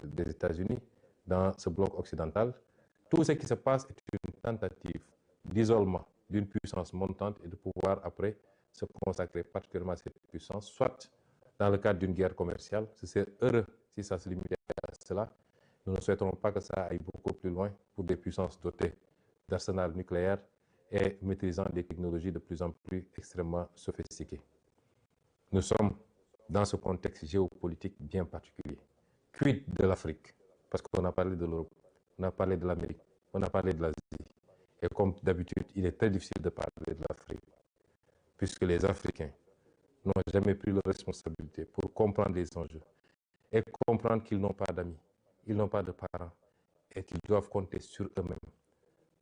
des États-Unis dans ce bloc occidental. Tout ce qui se passe est une tentative d'isolement d'une puissance montante et de pouvoir après se consacrer particulièrement à cette puissance, soit dans le cadre d'une guerre commerciale. C'est heureux si ça se limite à cela. Nous ne souhaiterons pas que ça aille beaucoup plus loin pour des puissances dotées d'arsenal nucléaire et maîtrisant des technologies de plus en plus extrêmement sophistiquées. Nous sommes dans ce contexte géopolitique bien particulier. Quid de l'Afrique? Parce qu'on a parlé de l'Europe, on a parlé de l'Amérique, on a parlé de l'Asie. Et comme d'habitude, il est très difficile de parler de l'Afrique, puisque les Africains n'ont jamais pris leurs responsabilités pour comprendre les enjeux et comprendre qu'ils n'ont pas d'amis, ils n'ont pas de parents et qu'ils doivent compter sur eux-mêmes.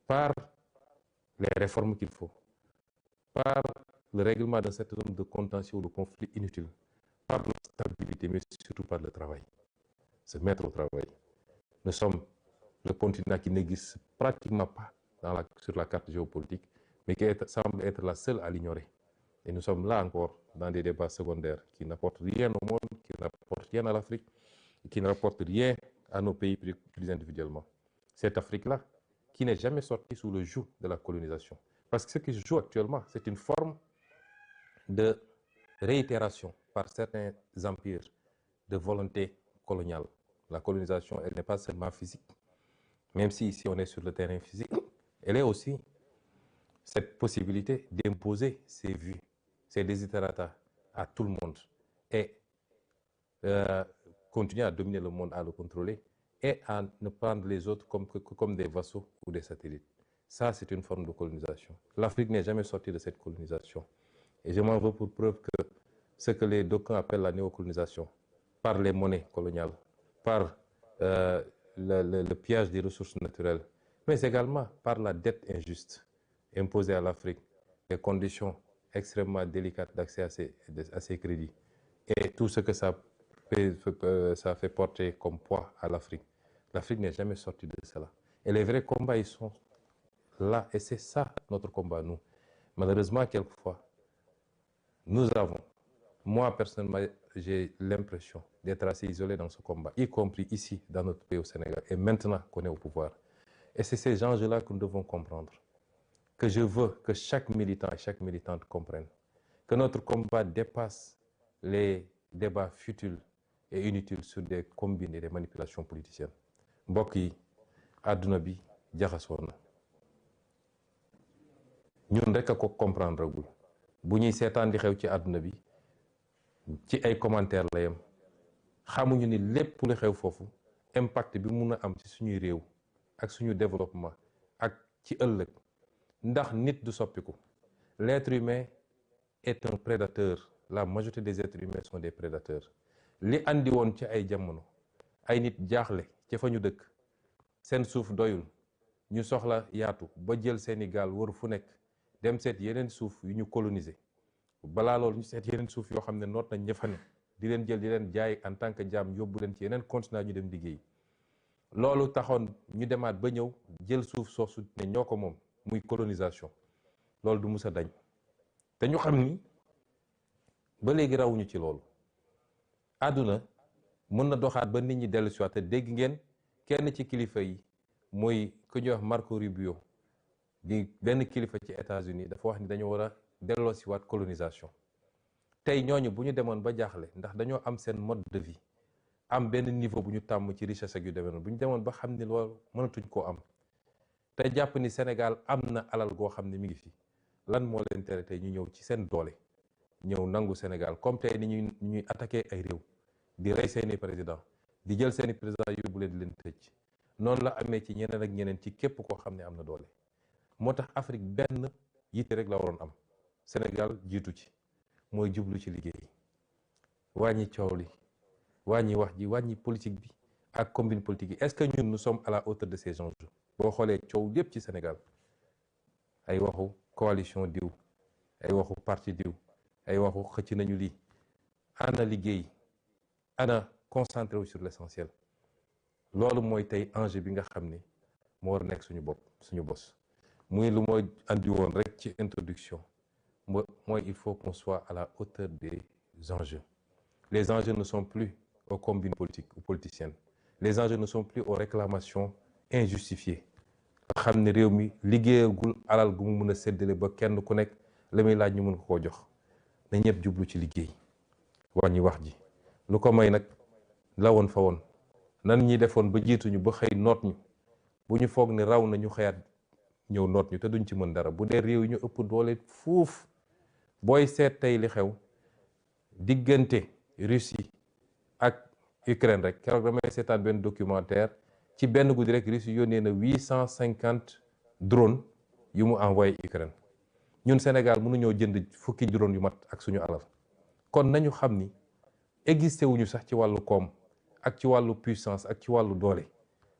Par les réformes qu'il faut, par le règlement d'un certain nombre de contentieux ou de conflits inutiles, par la stabilité, mais surtout par le travail. Se mettre au travail. Nous sommes le continent qui n'existe pratiquement pas sur la carte géopolitique, mais qui semble être la seule à l'ignorer. Et nous sommes là encore dans des débats secondaires qui n'apportent rien au monde, qui n'apportent rien à l'Afrique, et qui n'apportent rien à nos pays plus individuellement. Cette Afrique-là, qui n'est jamais sortie sous le joug de la colonisation. Parce que ce qui se joue actuellement, c'est une forme de réitération par certains empires de volonté coloniale. La colonisation, elle n'est pas seulement physique, même si ici on est sur le terrain physique, elle est aussi cette possibilité d'imposer ses vues, ses desiderata à tout le monde et continuer à dominer le monde, à le contrôler et à ne prendre les autres comme des vassaux ou des satellites. Ça, c'est une forme de colonisation. L'Afrique n'est jamais sortie de cette colonisation. Et je m'en veux pour preuve que ce que les d'aucuns appellent la néocolonisation, par les monnaies coloniales, par le pillage des ressources naturelles, mais également par la dette injuste imposée à l'Afrique, les conditions extrêmement délicates d'accès à ces crédits et tout ce que ça fait porter comme poids à l'Afrique. L'Afrique n'est jamais sortie de cela. Et les vrais combats, ils sont là. Et c'est ça notre combat, nous. Malheureusement, quelquefois, moi personnellement, j'ai l'impression d'être assez isolé dans ce combat, y compris ici, dans notre pays au Sénégal, et maintenant qu'on est au pouvoir. Et c'est ces enjeux-là que nous devons comprendre. Que je veux que chaque militant et chaque militante comprenne. Que notre combat dépasse les débats futiles et inutiles sur des combines et des manipulations politiciennes. Mbokk yi, àdduna bi jaxasoo na. Ñun rek a ko comprendre gul. Bu ñuy seetaan di xew ci àdduna bi, ci ay commentaires la yem. Xamuñu ni lépp lu xew foofu impact bi mun a am ci suñuy réew ak suñu développement ak ci ëllëg. Ndax nit du soppiku. L'être humain est un prédateur. La majorité des êtres humains sont des prédateurs. Li andi woon ci ay jamono ay nit jaaxle ca fa ñu dëkk seen suuf doyul ñu soxla yaatu ba jël seeni gaal wër fu nekk dem seet yeneen suuf yu ñu coloniser balaa loolu ñu seet yeneen suuf yoo xam ne noot nañ ña fa ne di leen jël di leen jaay en tant que jaam yóbbu leen ci yeneen continent ñu dem liggéey loolu taxoon ñu demaat ba ñëw jël suuf soosu ne ñoo ko moom muy colonisation loolu du mus a dañ te ñu xam ni ba léegi rawuñu ci loolu àdduna mën na doxaat ba nit ñi dellu si waat te dégg ngeen kenn ci kilifa yi mooy ku ñuy wax Marco Rubio di benn kilifa ci États-Unis dafa wax ni dañoo war a delloo si waat colonisation tey ñooñu bu ñu demoon ba jaaxle ndax dañoo am seen mode de vie am benn niveau bu ñu tàmm ci richesse ak yu demee noonu bu ñu demoon ba xam ni loolu mënatuñ koo am te jàpp ni Sénégal am na alal goo xam ne mi ngi fi lan moo leen tere tey ñu ñëw ci seen doole ñëw nangu Sénégal comme tey ni ñuy attaqué ay réew di rey seeni président di jël seeni président yóbbu leen di leen tëj noonu la amee ci ñeneen ak ñeneen ci képp koo xam ne am na doole moo tax Afrique benn yitte rek la waroon am Sénégal jiitu ci mooy jublu ci liggéey wàññi coow li wàññi wax ji wàññi politique bi ak combine politique yi est-ce que ñun nous sommes à la hauteur de ces enjeux boo xoolee coow lépp ci Sénégal ay waxu coalition diw ay waxu parti diw ay waxu xëcc nañu lii ana liggéey ana concentré wu sur l'essentiel loolu mooy tey enjeu bi nga xam ni moo war a nekk suñu bos muy lu mooy andi woon rek ci introduction mooy il faut qu'on soit à la hauteur des enjeux les enjeux ne sont plus aux combines politiques ou politiciennes. Les enjeux ne sont plus aux réclamations injustifiées. xam ne réew mi liggéeyagul alal gu mu mën a séddale ba kenn ku nekk la muy laaj ñu mën ko koo jox na ñëpp jublu ci liggéey wàññi wax ji lu ko may nag la woon fa woon nan ñi defoon ba jiituñu ba xëy noot ñu bu ñu foog ne raw na ñu xëyaat ñëw noot ñu te duñ ci mën dara bu dee réew yi ñu ëpp doole fuuf booy seet tey li xew diggante Russie ak Ukraine rek keroog damay seetaan benn documentaire ci benn guddi rek Russie yónnee na 850 drones yu mu envoyé Ukraine ñun Sénégal mënuñoo jënd fukki drone yu mat ak suñu alal kon nañu xam ni existé wuñu sax ci wàllu koom ak ci wàllu puissance ak ci wàllu doole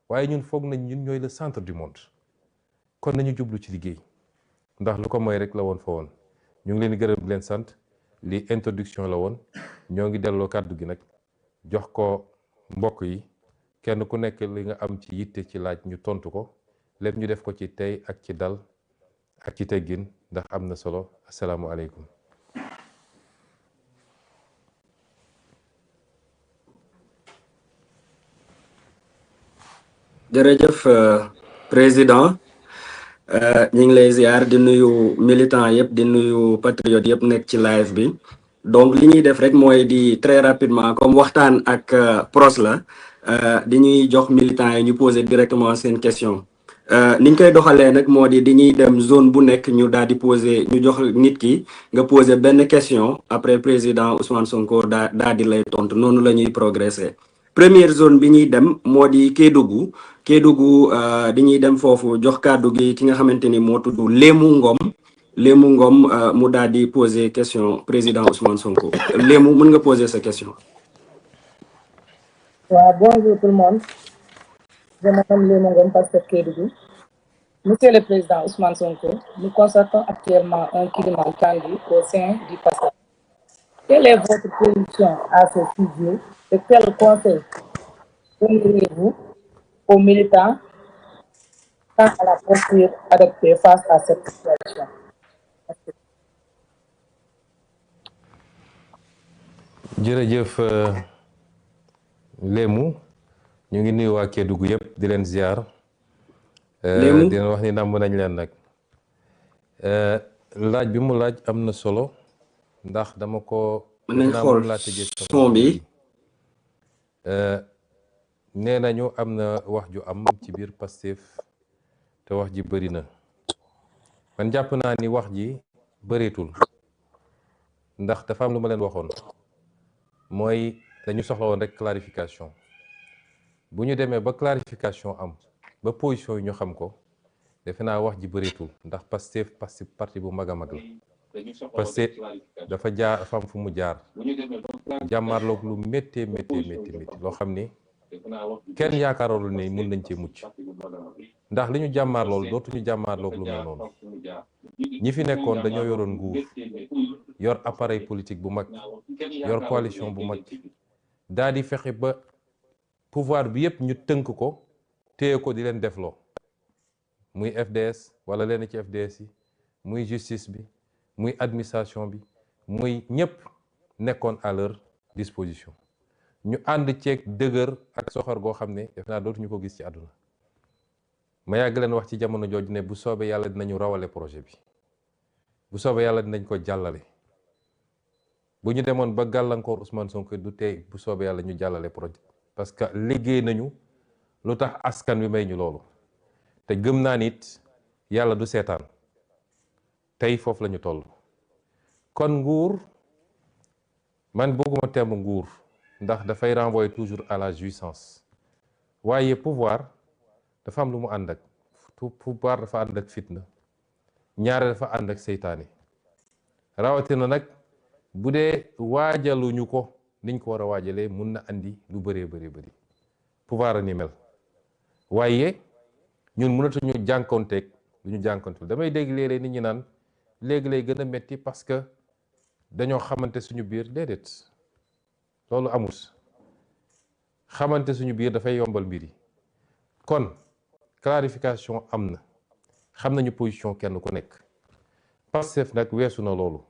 waaye ñun foog nañ ñun ñooy le centre du monde kon nañu jublu ci liggéey ndax lu ko mooy rek la woon fa woon ñu ngi leen di gërëm di leen sant li introduction la woon ñoo ngi delloo kàddu gi nag jox ko mbokk yi kenn ku nekk li nga am ci yitte ci laaj ñu tontu ko lépp ñu def ko ci tey ak ci dal ak ci teggin ndax am na solo asalaamualeykum. jërëjëf président ñu ngi lay ziar di nuyu militant yëpp di nuyu patriote yëpp nekk ci live bi donc li ñuy def rek mooy di très rapidement comme waxtaan ak pros la di ñuy jox militant yi ñu poser directement seen question niñ koy doxalee nag moo di ñuy dem zone bu nekk ñu daal di poser ñu jox nit ki nga poser benn question après président Ousmane Sonko daal di lay tontu noonu la ñuy progresser. Première zone bi ñuy dem moo di Kédougou di ñuy dem foofu jox kàddu gi ki nga xamante ni moo tudd Lému Ngom mu daal di poser question président Ousmane Sonko Lému mën nga poser sa question. waaw bonjour tout le monde je m'appelle Lému Ngom pasteur Kédougou. Monsieur le président Ousmane Sonko, nous constatons actuellement un climat tendu au sein du PASTEF. Quelle est votre position à ce sujet et quel conseil donneriez-vous aux militants quant à la posture adoptée face à cette situation? jërëjëf Lému ñu ngi nuyu waa Kédougou yëpp di leen ziar. di leen wax ni nàmb nañ leen nag. laaj bi mu laaj am na solo ndax dama ko. mën nañ xool son bi. nee nañu am na wax ju am ci biir Pastef te wax ji bëri na man jàpp naa ni wax ji bëreetul ndax dafa am lu ma leen waxoon mooy dañu soxla woon rek clarification bu ñu demee ba clarification am ba position yi ñu xam ko defe naa wax ji bëreetul ndax Pastef parti bu mag a mag la Pastef dafa am fu mu jaar jàmmaarloog lu méttee loo xam ni kenn yaakaaroon ne mun nañ cee mucc ndax li ñu jàmmaar loolu dootuñu jàmmaarloog lu mel noonu ñi fi nekkoon dañoo yoroon nguur yor appareil politique bu mag yor coalition bu mag daal di fexe ba pouvoir bi yépp ñu tënk ko téye ko di leen defloo muy FDS wala leen ci FDS yi muy justice bi muy administration bi muy ñëpp nekkoon à leur disposition ñu ànd ceeg dëgër ak soxor goo xam ne def naa dootuñu ko gis ci àdduna ma yàgg leen wax ci jamono jooju ne bu soobee yàlla dinañu rawale projet bi bu soobee yàlla dinañ ko jàllale bu ñu demoon ba gàllankoor Ousmane Sonko du tey bu soobee yàlla ñu jàllale projet parce que liggéey nañu lu tax askan wi may ñu loolu te gëm naa nit yàlla du seetaan tey foofu la ñu toll kon nguur man bëgguma terme nguur ndax dafay renvoyer toujours à la jouissance waaye pouvoir dafa am lu mu ànd ak pouvoir dafa ànd ak fitna ñaare dafa ànd ak seytaane rawatina nag bu dee waajaluñu ko niñ ko war a waajalee mun na andi lu bëree bëri pouvoir a ni mel waaye ñun mënatuñu jànkonteeg lu ñu jànkonteeg damay dégg léeg-léeg nit ñi naan léegi lay gën a metti parce que dañoo xamante suñu biir déedéet loolu amut xamante suñu biir dafay yombal mbir yi kon clarification am na xam nañu position kenn ku nekk Pastef nag weesu na loolu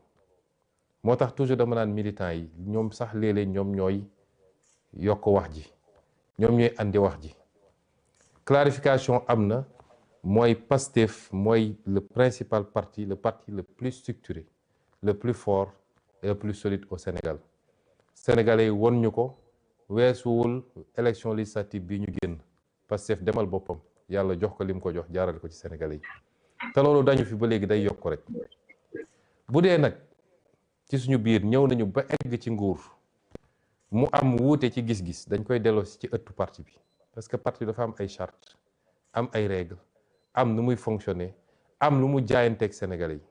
moo tax toujours dama naan militants yi ñoom sax léeg-léeg ñoom ñooy yokk wax ji ñoom ñooy andi wax ji clarification am na mooy Pastef mooy le principal parti le parti le plus structuré le plus fort et le plus solide au Sénégal sénégalais yi won ñu ko weesuwul élection législative bi ñu génn Pastef demal boppam yàlla jox ko lim ko jox jaarale ko ci sénégalais yi te loolu dañu fi ba léegi day yokk rek bu dee nag ci suñu biir ñëw nañu ba egg ci nguur mu am wuute ci gis-gis dañ koy delloo ci ëttu parti bi parce que parti dafa am ay charte am ay règles am nu muy fonctionner am lu mu jaayanteeg sénégalais yi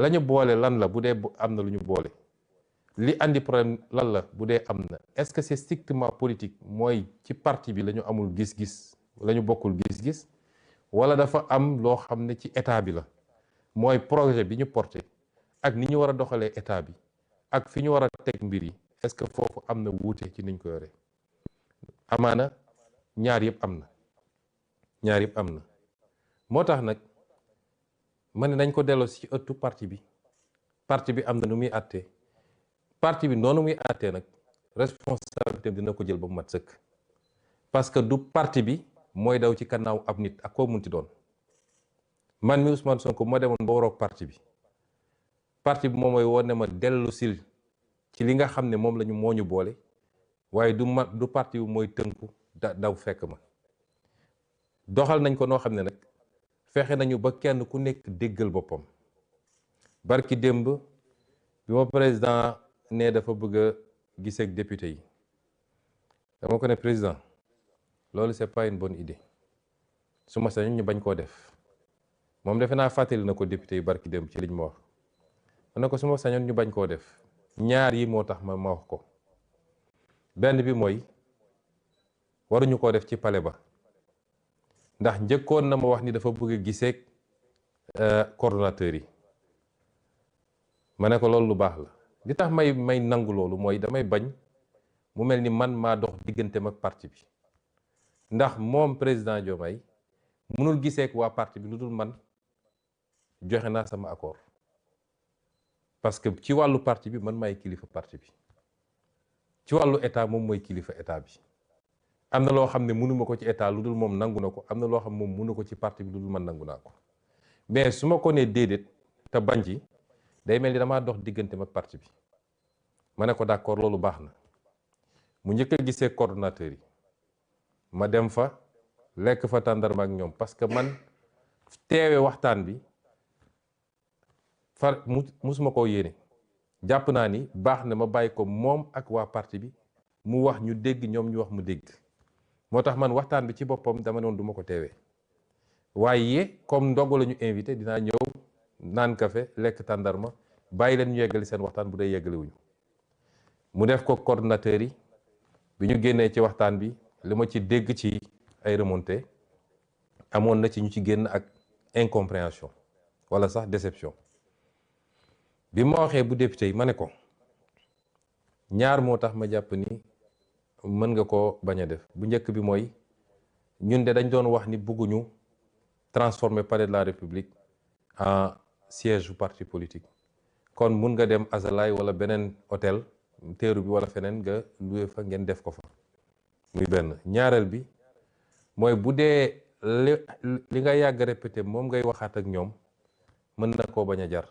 la ñu boole lan la bu dee am na lu ñu boole li andi problème lan la bu dee am na est-ce que c'est strictement politique mooy ci parti bi la ñu amul gis-gis la ñu bokkul gis-gis wala dafa am loo xam ne ci état bi la mooy projet bi ñu porté ak ni ñu war a doxalee état bi ak fi ñu war a teg mbir yi est-ce que foofu am na wuute ci niñ ko yore amaana ñaar yëpp am na moo tax nag ma ne nañ ko delloo ci ëttu parti bi am na nu muy àttee parti bi noonu muy àttee nag responsabilité dina ko jël ba mu mat sëkk parce que du parti bi mooy daw ci kannaaw ab nit ak koo munti doon man mi Ousmane Sonko moo demoon ba waroog parti bi moom mooy woon ne ma dellu sil ci li nga xam ne moom lañu moo ñu boole waaye du parti bi mooy tënku daw fekk ma doxal nañ ko noo xam ne nag fexe nañu ba kenn ku nekk déggal boppam barki démb bi ma président ne dafa bëgg a gisee ak député yi dama ko ne président loolu c'est pas une bonne idée su ma sañoon ñu bañ koo def moom defe naa fàttali na ko député yi barki démb ci liñ ma wax ma ne ko su ma sañoon ñu bañ koo def ñaar yi moo tax ma wax ko benn bi mooy waruñu koo def ci palais ba ndax njëkkoon na ma wax ni dafa bëgg a gisee coordonnateurs yi ma ne ko loolu lu baax la li tax may nangu loolu mooy damay bañ mu mel ni man maa dox digganteem ak parti bi ndax moom président Diomaye mënul gisee ak waa parti bi lu dul man joxe naa sama accord parce que ci wàllu parti bi man maay kilifa parti bi ci wàllu état moom mooy kilifa état bi am na loo xam ne mënuma ko ci état lu dul moom nangu na ko am na loo xam ne moom mënu ko ci parti bi lu dul man nangu naa ko mais su ma ko nee déedéet te bañ ci day mel ni damaa dox digganteem ak parti bi ma ne ko d'accord loolu baax na mu njëkk a gisee coordonnateurs yi ma dem fa lekk fa tàndarma ak ñoom parce que man teewe waxtaan bi musuma koo yéene jàpp naa ni baax na ma bàyyi ko moom ak waa parti bi mu wax ñu dégg ñoom ñu wax mu dégg moo tax man waxtaan bi ci boppam dama noonu duma ko teewee waaye comme ndogu la ñu invité dinaa ñëw naan café lekk tàndarma bàyyi leen ñu yeggali seen waxtaan bu dee yeggaliwuñu mu def ko coordonnateurs yi bi ñu génnee ci waxtaan bi li ma ci dégg ci ay remontées amoon na ci ñu ci génn ak incompréhension wala sax déception bi ma waxee bu député yi ma ne ko ñaar moo tax ma jàpp ni mën nga ko bañ a def bu njëkk bi mooy ñun de dañ doon wax ni bëgguñu transformer palais de la République en siège du parti politique kon mun nga dem Azalaï wala beneen hôtel teeru bi wala feneen nga loué fa ngeen def ko fa muy benn ñaareel bi mooy bu dee li nga yàgg répété moom ngay waxaat ak ñoom mën na koo bañ a jar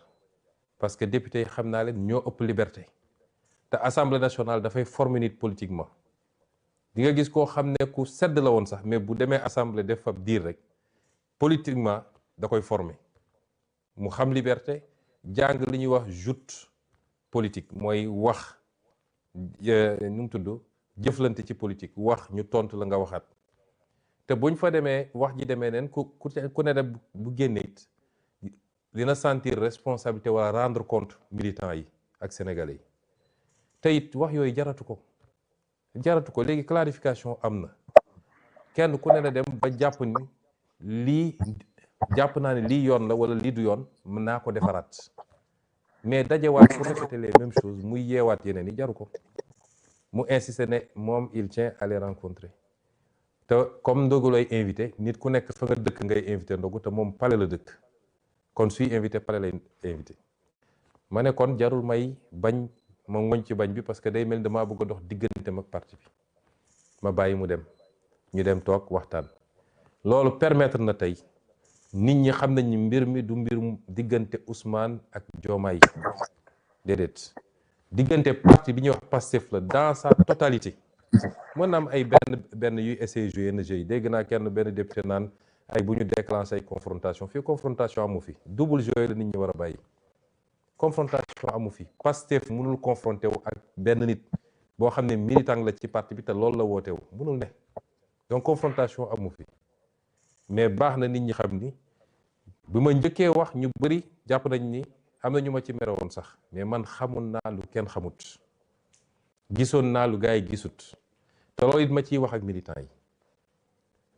parce que député yi xam naa leen ñoo ëpp liberté te assemblée nationale dafay former nit politiquement di nga gis koo xam ne ku sedd la woon sax mais bu demee assemblée def fa diir rek politiquement da koy former mu xam liberté jàng li ñuy wax joute politique mooy wax nu mu tudd jëflante ci politique wax ñu tontu la nga waxaat te buñ fa demee wax ji demee neen ku ne dem bu génne it dina sentir responsabilité wala rendre compte militants yi ak sénégalais yi te it wax yooyu jaratu ko léegi clarification am na kenn ku ne na dem ba jàpp ni lii jàpp naa ne lii yoon la wala lii du yoon mën naa ko defaraat mais dajewaat pour répéter les mêmes choses muy yeewaat yeneen yi jaru ko mu insister ne moom il tient à les rencontrer te comme ndogu lay invité nit ku nekk fa nga dëkk ngay invité ndogu te moom pale la dëkk kon suy invité pale lay invité ma ne kon jarul may bañ ma ngoñ ci bañ bi parce que day mel damaa bëgg a dox digganteem ak parti bi ma bàyyi mu dem ñu dem toog waxtaan. loolu permettre na tey nit ñi xam nañ ni mbir mi du mbir diggante Ousmane ak Diomaye déedéet diggante parti bi ñuy wax Pastef la dans sa totalité. mën na am ay benn yuy essayer jouer yenn jeu yi dégg naa kenn benn député naan ay bu ñu déclenché ay confrontation fii confrontation amu fi double jeu la nit ñi war a bàyyi. confrontation amu fi Pastef mënul confronté wu ak benn nit boo xam ne militant la ci parti bi te loolu la woote wu mënul ne donc confrontation amu fi mais baax na nit ñi xam ni bi ma njëkkee wax ñu bëri jàpp nañ ni am na ñu ma ci mere woon sax mais man xamoon naa lu kenn xamut gisoon naa lu gars yi gisut te loolu it ma ciy wax ak militant yi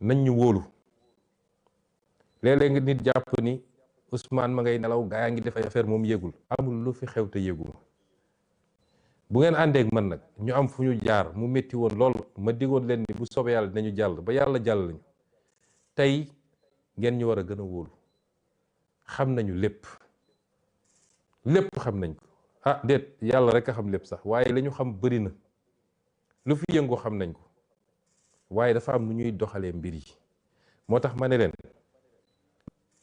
nañ ñu wóolu léeg-léeg nga nit jàpp ni Ousmane ma ngay nelaw gaa yaa ngi def ay affaire moom yëgul amul lu fi xew te yëguma bu ngeen àndeek man nag ñu am fu ñu jaar mu métti woon lool ma digoon leen ni bu soobee yàlla dinañu jàll ba yàlla jàll lañu tey ngeen ñu war a gën a wóolu xam nañu lépp xam nañ ko ah déet yàlla rek a xam lépp sax waaye la ñu xam bëri na lu fi yëngu xam nañ ko waaye dafa am nu ñuy doxalee mbir yi moo tax ma ne leen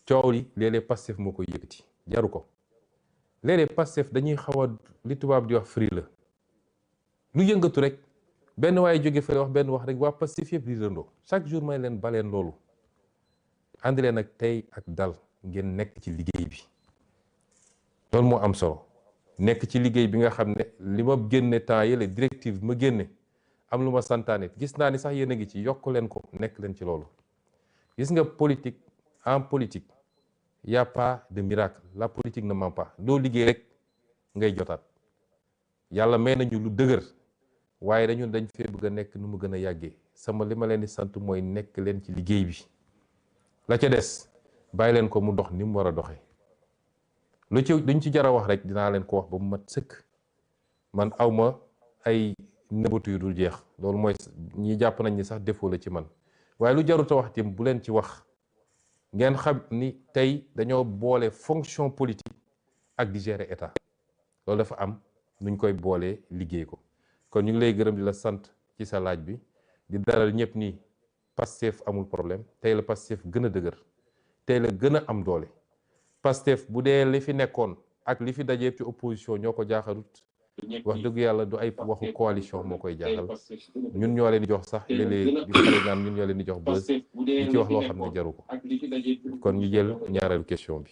coow li léeg-léeg Pastef moo koy yëkkati jaru ko léeg-léeg Pastef dañuy xaw a li tubaab di wax free la lu yëngatu rek benn waaye jóge fële wax benn wax rek waa Pastef yëpp di rëndoo chaque jour may leen baleen loolu ànd leen ak tey ak dal ngeen nekk ci liggéey bi loolu moo am solo nekk ci liggéey bi nga xam ne li ma génne temps yële directive ma génne am lu ma santaane gis naa ni sax yéen a ngi ci yokk leen ko nekk leen ci loolu gis nga politique en politique y a pas de miracle la politique ne ment pas doo liggéey rek ngay jotaat yàlla may nañu lu dëgër waaye dañ fee bëgg a nekk nu mu gën a yàggee sama li ma leen di sant mooy nekk leen ci liggéey bi la ca des bàyyi leen ko mu dox ni mu war a doxee luñ ci jar a wax rek dinaa leen ko wax ba mu mat sëkk man awma ay nëbbatu yu dul jeex loolu mooy ñi jàpp nañ ni sax défaut la ci man waaye lu jarut a wax tim bu leen ci wax ngeen xam ni tey dañoo boole fonction politique ak di gérer état loolu dafa am nuñ koy boolee liggéey ko kon ñu ngi lay gërëm di la sant ci sa laaj bi di dalal ñëpp ni Pastef amul problème tey la Pastef gën a dëgër tey la gën a am doole Pastef bu dee li fi nekkoon ak li fi dajee ci opposition ñoo ko jaaxalut wax dëgg yàlla du ay waxu coalition moo koy jaaxal ñun ñoo leen di jox sax léeg-léeg di xale naan ñun ñoo leen di jox bës di ci wax loo xam ne jaru ko kon ñu jël ñaareelu question bi.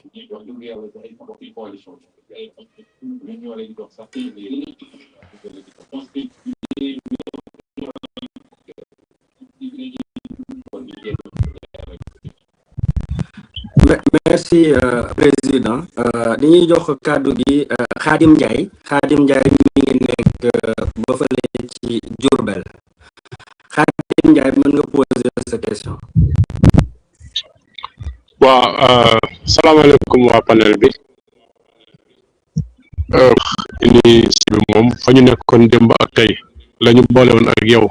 merci président li ñuy jox kàddu gi Khadim Ndiaye mi ngi nekk ba fële ci Diourbel Khadim Ndiaye mën nga poser sa question. waaw salaamaaleykum waa panel bi ni si bi moom fa ñu nekkoon démb ak tey la ñu boole woon ak yow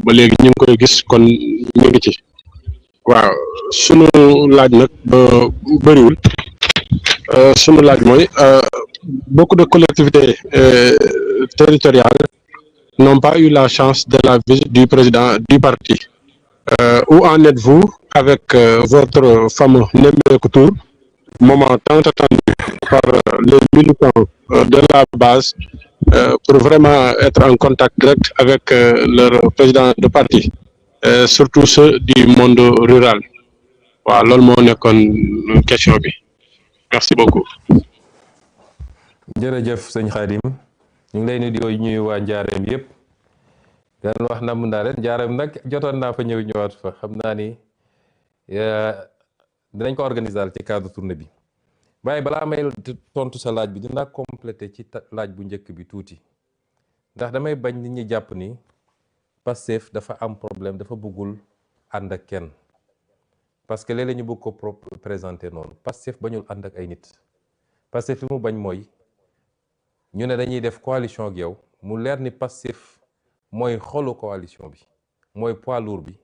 ba léegi ñu ngi koy gis kon ñu ngi ci. waaw sunu laaj nag bëriwul sunu laaj mooy beaucoup de collectivités territoriales n'ont pas eu la chance de la visite du président du parti. Où en êtes-vous avec votre fameux Nemmeeku Tour, moment tant attendu par les militants de la base pour vraiment être en contact direct avec leur président de parti? Surtout ceux du monde rural. waaw loolu moo nekkoon question bi merci beaucoup. jërëjëf sëñ Khadim ñu ngi lay nuyu di ñuy waa Njaareem yëpp daan wax namm naa leen Njaareem nag jotoon naa fa ñëw ñëwaat fa xam naa ni dinañ ko organiser ci cadre tournée bi waaye balaa may tontu sa laaj bi dinaa complété ci laaj bu njëkk bi tuuti ndax damay bañ nit ñi jàpp ni Pastef dafa am problème dafa bëggul ànd ak kenn parce que léeg-léeg ñu bëgg ko présenter noonu Pastef bañul ànd ak ay nit Pastef li mu bañ mooy ñu ne dañuy def coalition ak yow mu leer ni Pastef mooy xolu coalition bi mooy poids lourd bi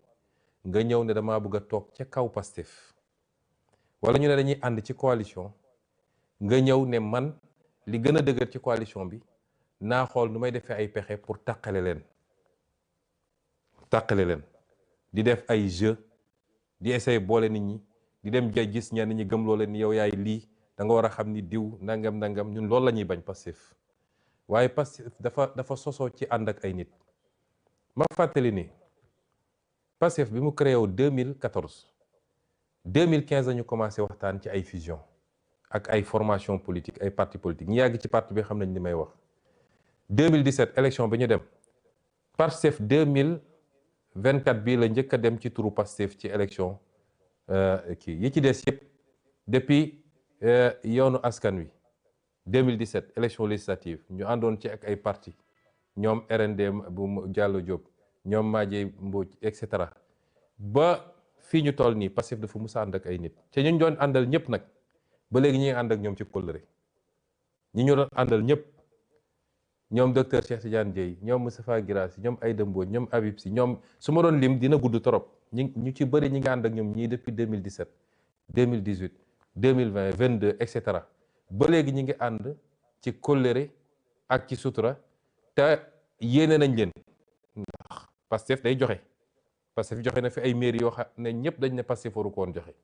nga ñëw ne damaa bëgg a toog ca kaw Pastef wala ñu ne dañuy ànd ci coalition nga ñëw ne man li gën a dëgër ci coalition bi naa xool nu may defee ay pexe pour tàqale leen di def ay jeu di essayer boole nit ñi di dem jay gis ñenn ñi gëmloo leen ni yow yaay lii da nga war a xam ni diw nangam ñun loolu la ñuy bañ Pastef waaye Pastef dafa sosoo ci ànd ak ay nit. ma fàttali ni Pastef bi mu créé wu 2014 2015 ñu commencé waxtaan ci ay fusion ak ay formation politique ay parti politique ñi yàgg ci parti bi xam nañ li may wax 2017 élection bi ñu dem Pastef 2024 bii la njëkk a dem ci turu Pastef ci élection kii yi ci des yëpp depuis yoonu askan wi 2017 élection législative ñu àndoon ci ak ay parti ñoom RND bu Diallo Diop ñoom Madieye Mbodj et cetera ba fii ñu toll nii Pastef dafa musa ànd ak ay nit te ñu doon àndal ñëpp nag ba léegi ñi ngi ànd ak ñoom ci kóllëre ñi ñu doon àndal ñëpp ñoom docteur Cheikh Tidiane Dièye ñoom Moustapha Guirassy ñoom Aïda Mbodj ñoom Habib Sy ñoom su ma doon lim dina gudd trop ñu ci bëri ñi ngi ànd ak ñoom ñii depuis 2017 2018 2020 22 et cetera ba léegi ñi ngi ànd ci kóllëre ak ci sutura te yéene nañ leen ndax Pastef day joxe Pastef joxe na fi ay mairie yoo xam ne ñëpp dañ ne Pastef waru ko woon joxe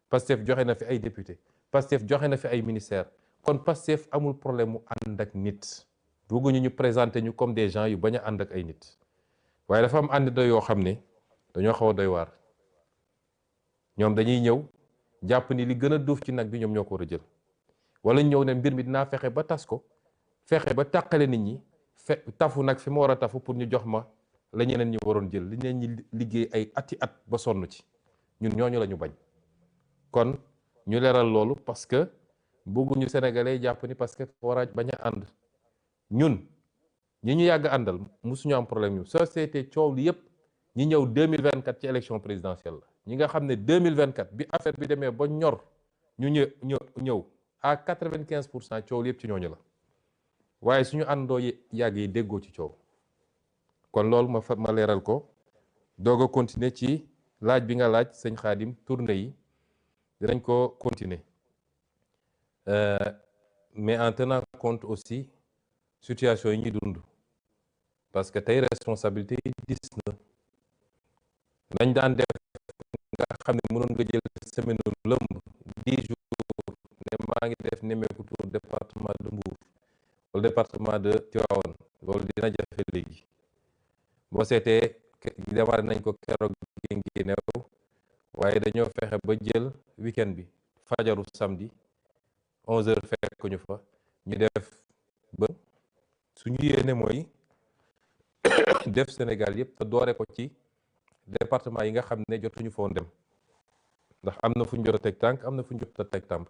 Pastef joxe na fi ay député Pastef joxe na fi ay ministère kon Pastef amul problème mu ànd ak nit bëgguñu ñu présenter ñu comme des gens yu bañ a ànd ak ay nit waaye dafa am ànd yoo xam ne dañoo xaw a doy waar ñoom dañuy ñëw jàpp ni li gën a duuf ci nag bi ñoom ñoo ko war a jël wala ñëw ne mbir mi dinaa fexe ba tas ko fexe ba tàqale nit ñi tafu nag fi ma war a tafu pour ñu jox ma la ñeneen ñi waroon jël li ñeneen ñi liggéey ay ati at ba sonn ci ñun ñooñu la ñu bañ kon ñu leeral loolu parce que bëgguñu sénégalais jàpp ni parce que war a bañ a ànd ñun ñi ñu yàgg àndal musuñu am problème ñu société coow li yëpp ñi ñëw 2024 ci élection présidentielle la ñi nga xam ne 2024 bi affaire bi demee ba ñor ñu ñëw à 95% coow li yëpp ci ñooñu la waaye suñu àndoo yàgg yi déggoo ci coow kon loolu ma leeral ko doog a continuer ci laaj bi nga laaj sëñ Xaadim tournée yi dinañ ko continuer mais en tenant compte aussi situation yi ñuy dund parce que tey responsabilité yi dis na nañ daan def nga xam ne mënoon nga jël semaine lëmb 10 jours ne maa ngi def nemmeeku tour département de Mbour wala département de Tivaouane loolu dina jafe léegi boo seetee démarré nañ ko keroog gi ngi new waaye dañoo fexe ba jël week-end bi fajaru samedi 11h fekk ñu fa ñu def ba suñu yéene mooy def Sénégal yëpp te doore ko ci département yi nga xam ne jotuñu foon dem ndax am na fu ñu jot a teg tànk am na fu ñu jot a teg tànk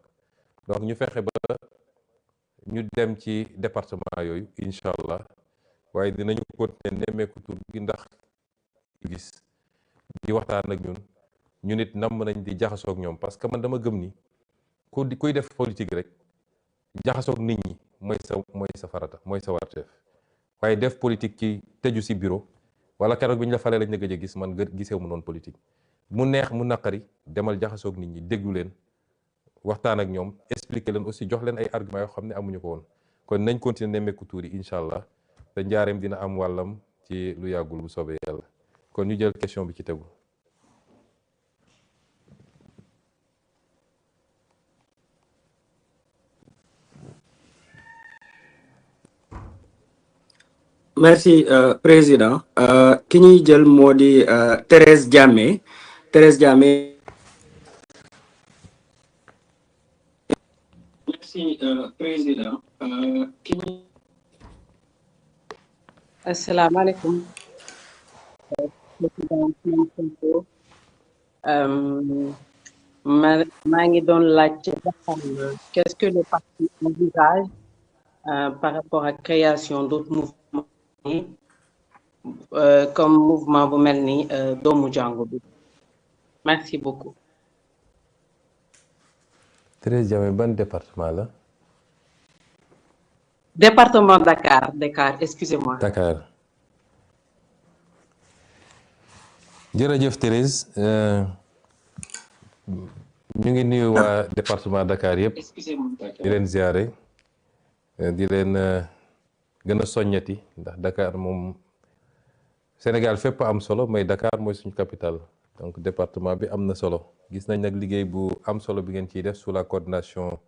donc ñu fexe ba ñu dem ci département yooyu incha allah waaye dinañu continuer nemmeeku tur gi ndax gis di waxtaan ak ñun nit namm nañ di jaxasoog ñoom parce que man dama gëm ni kuy def politique rek jaxasoog nit ñi mooy sa farata mooy sa warteef waaye def politique ci tëju si bureau wala keroog bi ñu la falee lañ la gëj a gis man gisee mu noonu politique mu neex mu naqari demal jaxasoog nit ñi déglu leen waxtaan ak ñoom expliquer leen aussi jox leen ay arguments yoo xam ne amuñu ko woon kon nañ continuer nemmeeku tuur yi incha allah te njaareem dina am wàllam ci lu yàggul bu soobee yàlla kon ñu jël question bi ci tegu. merci président ki ñuy jël moo di Thérèse Diamé. merci président asalaamaaleykum maa ngi doon laaj qu'est-ce que le parti envisage par rapport à la création d'autres mouvements comme mouvement bu mel ni doomu jàngu bi merci beaucoup. Thérèse Diamé ban département la. département Dakar excusez-moi. Dakar jërëjëf Thérèse ñu ngi nuyu waa département Dakar yëpp di leen ziare di leen gën a soññati ndax Dakar moom Sénégal fépp am solo mais Dakar mooy suñu capitale donc département bi am na solo gis nañ nag liggéey bu am solo bi ngeen ciy def sous la coordination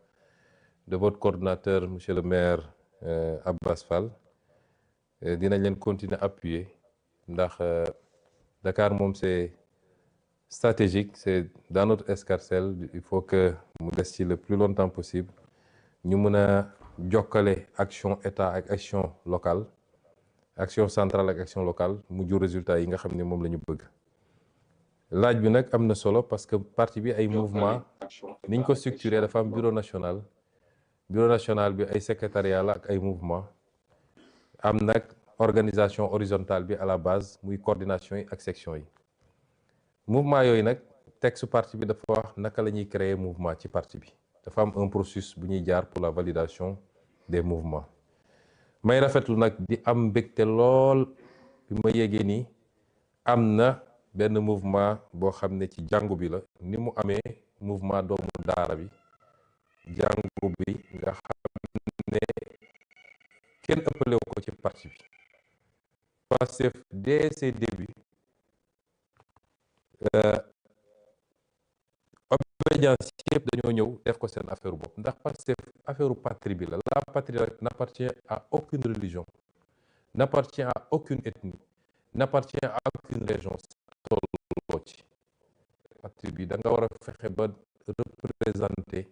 de votre coordinateur monsieur le maire Abbas Fall. Dinañ leen continuer appuyer ndax Dakar moom c'est stratégique, c'est dans notre escarcelle, il faut que mu des ci le plus longtemps possible ñu mën a jokkale action état ak action locale, action centrale ak action locale mu jur résultat yi nga xam ne moom la ñu bëgg. laaj bi nag am na solo parce que parti bi ay mouvement niñ ko structuré dafa am bureau national bi ay secrétariat la ak ay mouvement am nag organisation horizontale bi à la base muy coordination yi ak section yi. mouvement yooyu nag texte parti bi dafa wax naka la ñuy créer mouvement ci parti bi dafa am un processus bu ñuy jaar pour la validation des mouvements. may rafetlu nag di am mbégte lool bi ma yégee nii am na benn mouvement boo xam ne ci jàngu bi la ni mu amee mouvement doomu daara bi jàngu bi nga xam ne kenn ëppalewu ko ci parti bi Pastef dès ses débuts obédience yëpp dañoo ñëw def ko seen affaire bopp ndax Pastef affaire patrie bi la patrie n'appartient à aucune religion, n'appartient à aucune ethnie, n'appartient à aucune région. tolloo ci patrie bi da nga war a fexe ba représenter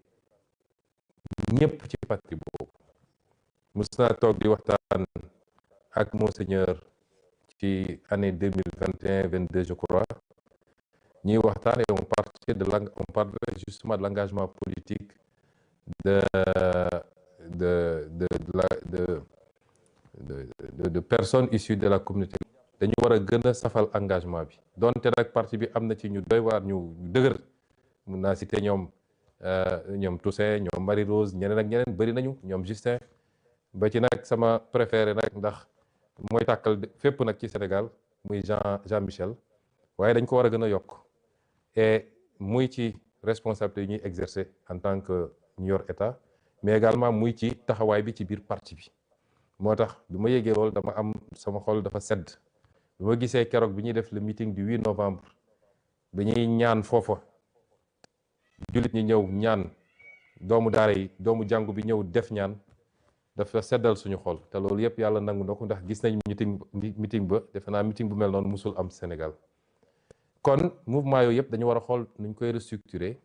ñëpp ci patrie boobu. mës naa toog di waxtaan ak monseigneur ci année 2021-22 je crois ñuy waxtaan et on parlait justement de l'engagement politique de personnes issues de la communauté. dañu war a gën a safal engagement bi donte nag parti bi am na ci ñu doy waar ñu dëgër mun naa citer ñoom Toussaint ñoom Marie Rose ñeneen ak ñeneen bëri nañu ñoom Justin ba ci nag sama préféré nag ndax mooy tàkkal fépp nag ci Sénégal muy Jean Michel waaye dañ ko war a gën a yokk et muy ci responsabilité yi ñuy exercer en tant que ñu yor état mais également muy ci taxawaay bi ci biir parti bi moo tax bi ma yégee loolu dama am sama xol dafa sedd bi ma gisee keroog bi ñuy def le meeting du 8 novembre bi ñuy ñaan foofa jullit ñi ñëw ñaan doomu daara yi doomu jàngu bi ñëw def ñaan dafa seddal suñu xol te loolu yëpp yàlla nangu na ko ndax gis nañ meeting ba defe naa meeting bu mel noonu musul am Sénégal. kon mouvement yooyu yëpp dañu war a xool nuñ koy restructurer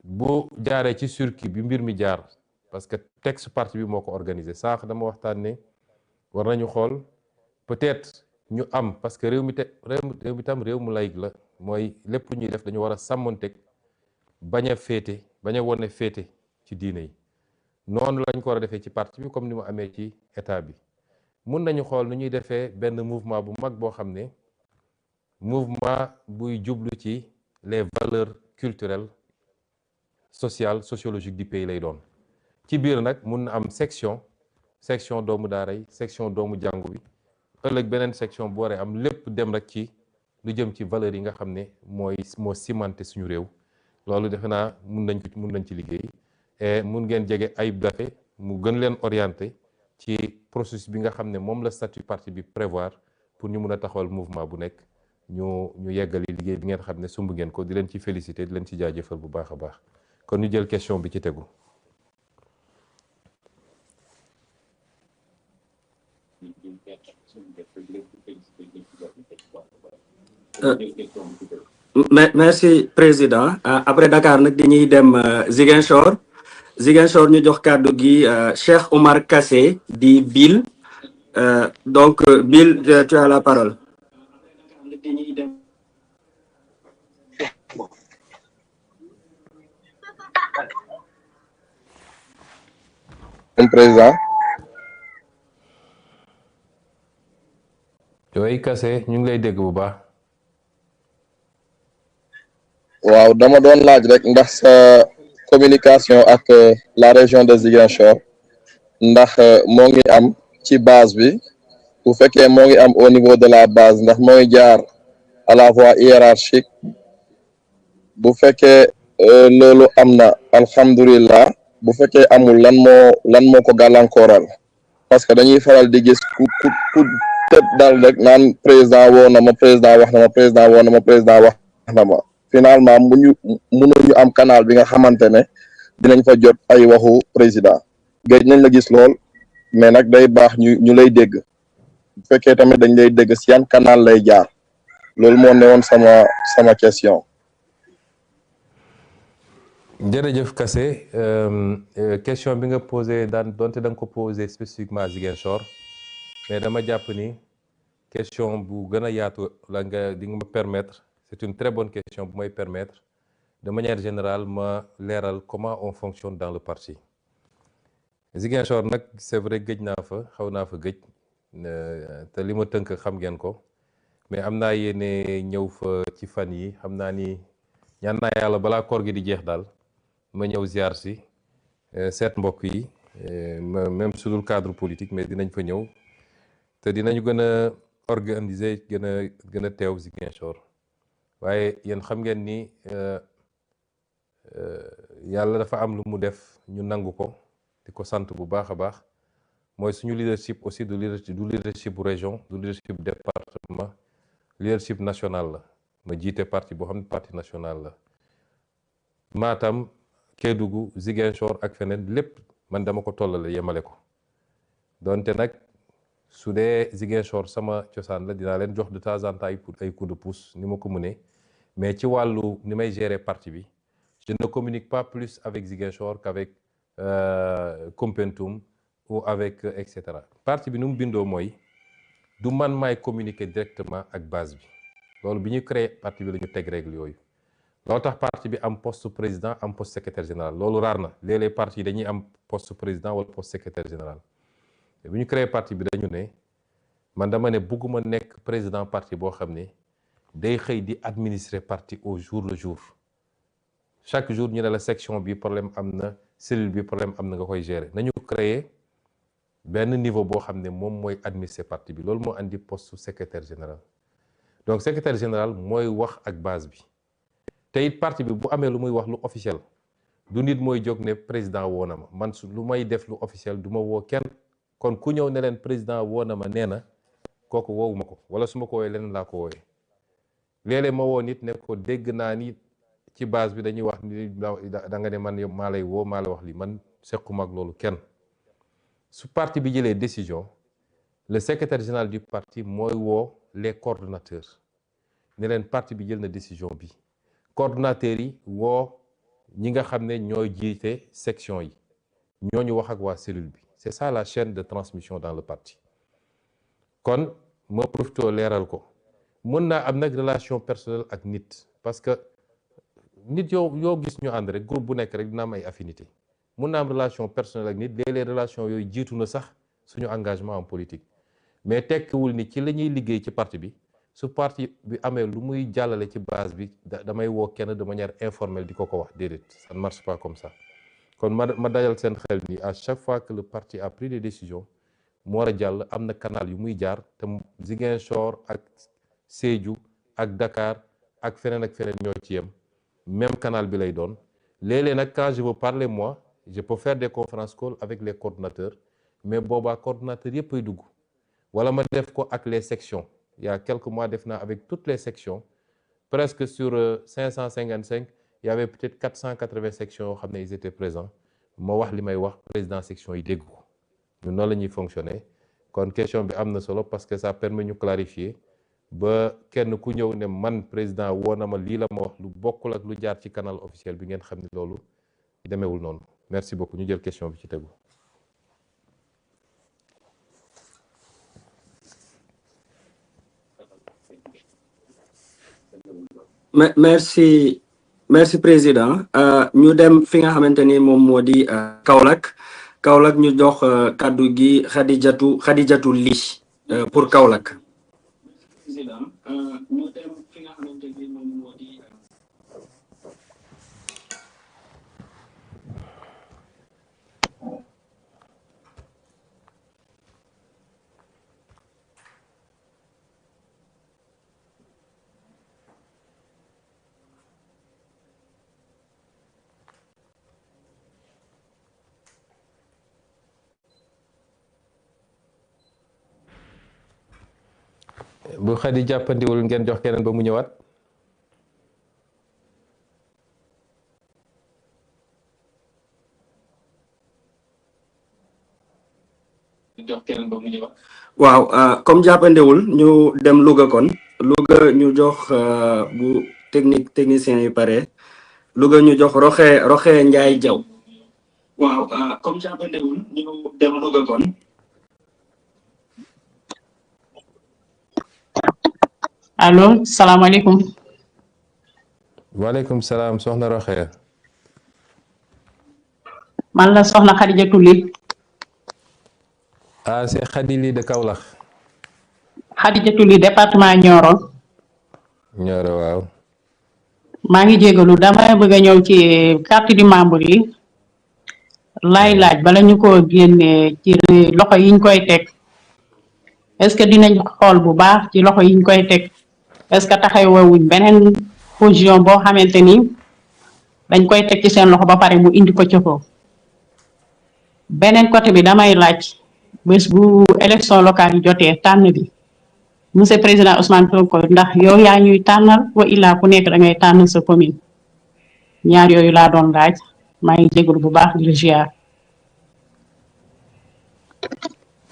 bu jaaree ci circuit bi mbir mi jaar parce que texte parti bi moo ko organisé sànq dama waxtaan ne war nañu xool peut-être ñu am parce que réew mi tam réew mu laïc la mooy lépp lu ñuy def dañu war a sàmmonteeg bañ a wone féete ci diine yi noonu lañ ko war a defee ci parti bi comme ni mu amee ci état bi. mun nañu xool nu ñuy defee benn mouvement bu mag boo xam ne mouvement buy jublu ci les valeurs culturelles sociales sociologiques du pays lay doon ci biir nag mun na am section doomu daara yi section doomu jàngu bi ëllëg beneen section bu waree am lépp dem rek ci lu jëm ci valeurs yi nga xam ne moo cimenté suñu réew loolu defe naa mun nañ ci liggéey et mun ngeen jege Ayib Daffé mu gën leen orienté ci processus bi nga xam ne moom la statut parti bi prévoir pour ñu mun a taxawal mouvement bu nekk ñu yeggali liggéey bi ngeen xam ne sumb ngeen ko di leen ci félicité di leen ci jaajëfal bu baax a baax kon ñu jël question bi ci tegu. Merci président après Dakar nag dañuy dem Ziguinchor ñu jox kàddu gi Cheikh Omar Kassé di Bill donc Bill tu as la parole. Président. yooyu Kassé ñu ngi lay dégg bu baax. waaw dama doon laaj rek ndax sa communication ak la région de Ziguinchor ndax moo ngi am ci base bi bu fekkee moo ngi am au niveau de la base ndax moo ngi jaar à la voie hiérarchique bu fekkee loolu am na alhamdulillah bu fekkee amul lan moo ko gàllankooral. parce que dañuy faral di gis ku tëb dal rek naan président woo na ma président wax na ma président woo na ma président wax na ma finalement mënuñu am canal bi nga xamante ne dinañ fa jot ay waxu président géej nañ la gis lool mais nag day baax ñu lay dégg bu fekkee tamit dañ lay dégg si yan canal lay jaar loolu moo newoon sama question. jërëjëf Kassé question bi nga posé donte da nga ko posé spécifiquement Ziguinchor mais dama jàpp ni question bu gën a yaatu la di nga ma permettre c'est une très bonne question bu may permettre de manière générale ma leeral comment on fonctionne dans le parti. Ziguinchor nag c'est vrai gëj naa fa xaw naa fa gëj te li ma tënk xam ngeen ko mais am naa yéene ñëw fa ci fan yi xam naa ni ñaan naa yàlla balaa koor gi di jeex daal ma ñëw ziar si seet mbokk yi même su dul cadre politique mais dinañ fa ñëw te dinañu gën a organiser gën a teew Ziguinchor waaye yéen xam ngeen ni yàlla dafa am lu mu def ñu nangu ko di ko sant bu baax a baax mooy suñu leadership aussi du leadership bu région du leadership département leadership national la ma jiite parti boo xam ne parti national la Matam Kédougou Ziguinchor ak feneen lépp man dama ko tollale yemale ko donte nag su dee Ziguinchor sama cosaan la dinaa leen jox de temps en temps ay coup de pouce ni ma ko mënee mais ci wàllu ni may gérer parti bi je ne communique pas plus avec Ziguinchor qu'avec Koumpentoum ou avec et cetera parti bi nu mu bindoo mooy du man maay communiquer directement ak base bi loolu bi ñu créé parti bi la ñu teg règle yooyu loolu tax parti bi am poste président am poste secrétaire général loolu raar na léeg-léeg parti yi dañuy am poste président wala poste secrétaire général bi ñu créé parti bi dañu ne man dama ne bugguma nekk président parti boo xam ne day xëy di administrer parti au jour le jour chaque jour ñu ne la section bi problème am na cellule bi problème am na nga koy gérer nañu créer benn niveau boo xam ne moom mooy administrer parti bi loolu moo andi poste secrétaire général donc secrétaire général mooy wax ak base bi te it parti bi bu amee lu muy wax lu officiel du nit mooy jóg ne président woo na ma man su lu may def lu officiel du ma woo kenn kon ku ñëw ne leen président woo na ma nee na kooku woowu ma ko wala su ma ko woowee leneen laa ko woowee léeg-léeg ma woo nit ne ko dégg naa ni ci base bi dañuy wax ni da nga ne man maa lay woo maa la wax li man sequma ak loolu kenn su parti bi jëlee décision le secrétaire général du parti mooy woo les coordonnateurs ne leen parti bi jël na décision bi coordonnateurs yi woo ñi nga xam ne ñooy jiite section yi ñooñu wax ak waa cellule bi c'est ça la chaîne de transmission dans le parti kon ma profité leeral ko mën naa am nag relation personnelle ak nit parce que nit yoo gis ñu ànd rek groupe bu nekk rek dina am ay affinité mun naa am relation personnelle ak nit léeg-léeg relation yooyu jiitu na sax suñu engagement en politique mais tekkiwul ni ci la ñuy liggéey ci parti bi su parti bi amee lu muy jàllale ci base bi damay woo kenn de manière informelle di ko wax déedéet ça ne marche pas comme ça kon ma dajal seen xel ni à chaque fois que le parti a pris des décisions mu war a jàll am na canal yu muy jaar te Ziguinchor ak Sédhiou ak Dakar ak feneen ñoo ci yem même canal bi lay doon léeg-léeg nag quand je veux parler moi je peux faire des conférences call avec les coordonnateurs mais boobaa coordonnateurs yëpp ay dugg wala ma def ko ak les sections il y a quelques mois def naa avec toutes les sections presque sur 555 il y avait peut-être 480 sections yoo xam ne ils étaient présents ma wax li may wax président section yi dégg ko ñun noonu la ñuy fonctionner kon question bi am na solo parce que ça permet ñu clarifier ba kenn ku ñëw ne man président woo na ma lii la ma wax lu bokkul ak lu jaar ci canal officiel bi ngeen xam ne loolu demeewul noonu merci beaucoup ñu jël question bi ci tegu. merci président ñu dem fi nga xamante ni moom moo di Kaolack ñu jox kàddu gi Khadijatou Ly pour Kaolack. président ñu dem fi nga xamante ni moom moo di bu Khady jàppandiwul ngeen jox keneen ba mu ñëwaat. waaw comme jàppandewul ñu dem Louga kon Louga ñu jox bu technicien yi pare Louga ñu jox Roxe Njaay Jaw waaw comme jàppandewul ñu dem Louga kon. allo salaamaaleykum. waaleykum salaam soxna Roxe. man la soxna Xadijatu Li. ah c'est Khady Ly de Kaolack. Xadijatu Li département Nioro. Nioro waaw. maa ngi jégalu dama bëgg a ñëw ci carte du membre yi laay laaj bala ñu ko génnee ci loxo yiñ koy teg est-ce que dinañ xool bu baax ci loxo yiñ koy teg est-ce que taxawuñ beneen position boo xamante ni dañ koy teg ci seen loxo ba pare mu indi ko ci foofu beneen côté bi damay laaj bés bu élection locale yi jotee tànn bi monsieur président Ousmane Sonko ndax yow yaa ñuy tànnal wa illaa ku nekk da ngay tànn sa commune ñaar yooyu laa doon laaj maa ngi jégalu bu baax di la ziar.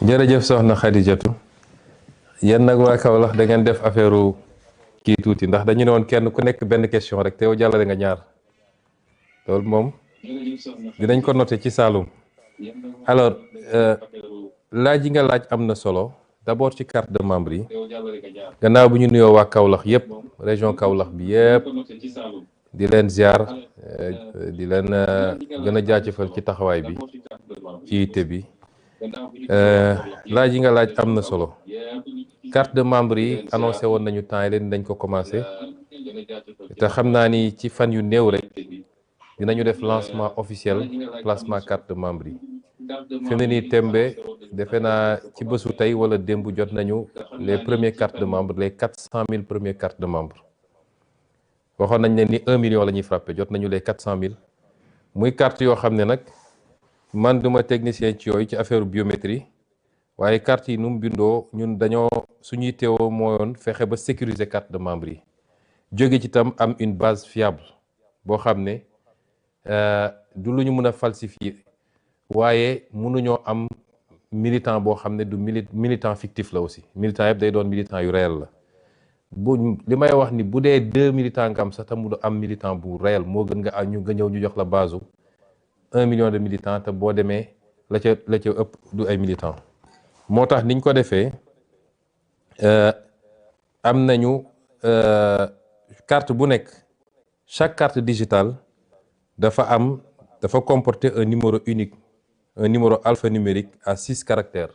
jërëjëf soxna Khadijatu yéen nag waa Kaolack da ngeen def affaire kii tuuti ndax dañu ne woon kenn ku nekk benn question rek te yow jàllale nga ñaar loolu moom dinañ ko noté ci Saloum. alors laaj yi nga laaj am na solo d'abord ci carte de membre yi gannaaw bu ñu nuyoo waa Kaolack yëpp région Kaolack bi yëpp di leen ziar di leen gën a jaajëfal ci taxawaay bi ci yitte bi laaj yi nga laaj am na solo carte de membre yi annoncé woon nañu temps yi leen dañ ko commencé te xam naa ni ci fan yu néew rek dinañu def lancement officiel placement carte de membre yi fi mu ne nii tembe defe naa ci bésu tey wala démb jot nañu les premières cartes de membre les 400 000 premières cartes de membre waxoon nañ ne ni 1 million la ñuy frappé jot nañu les 400 000 muy carte yoo xam ne nag man duma technicien ci yooyu ci affaire biométrie waaye carte yi nu mu bindoo ñun dañoo suñuy teewoo mooyoon fexe ba sécuriser carte de membre yi jóge ci tam am une base fiable boo xam ne du lu ñu mën a falsifier waaye mënuñoo am militant boo xam ne du militant fictif la aussi militant yëpp day doon militant yu réel la bu li may wax ni bu dee 2 militants nga am sax te mu am militant bu réel moo gën nga ñëw ñu jox la base 1 million de militants te boo demee la ca ëpp du ay militants moo tax niñ ko defee am nañu carte bu nekk chaque carte digitale dafa comporter un numéro unique un numéro alphanumérique à 6 caractères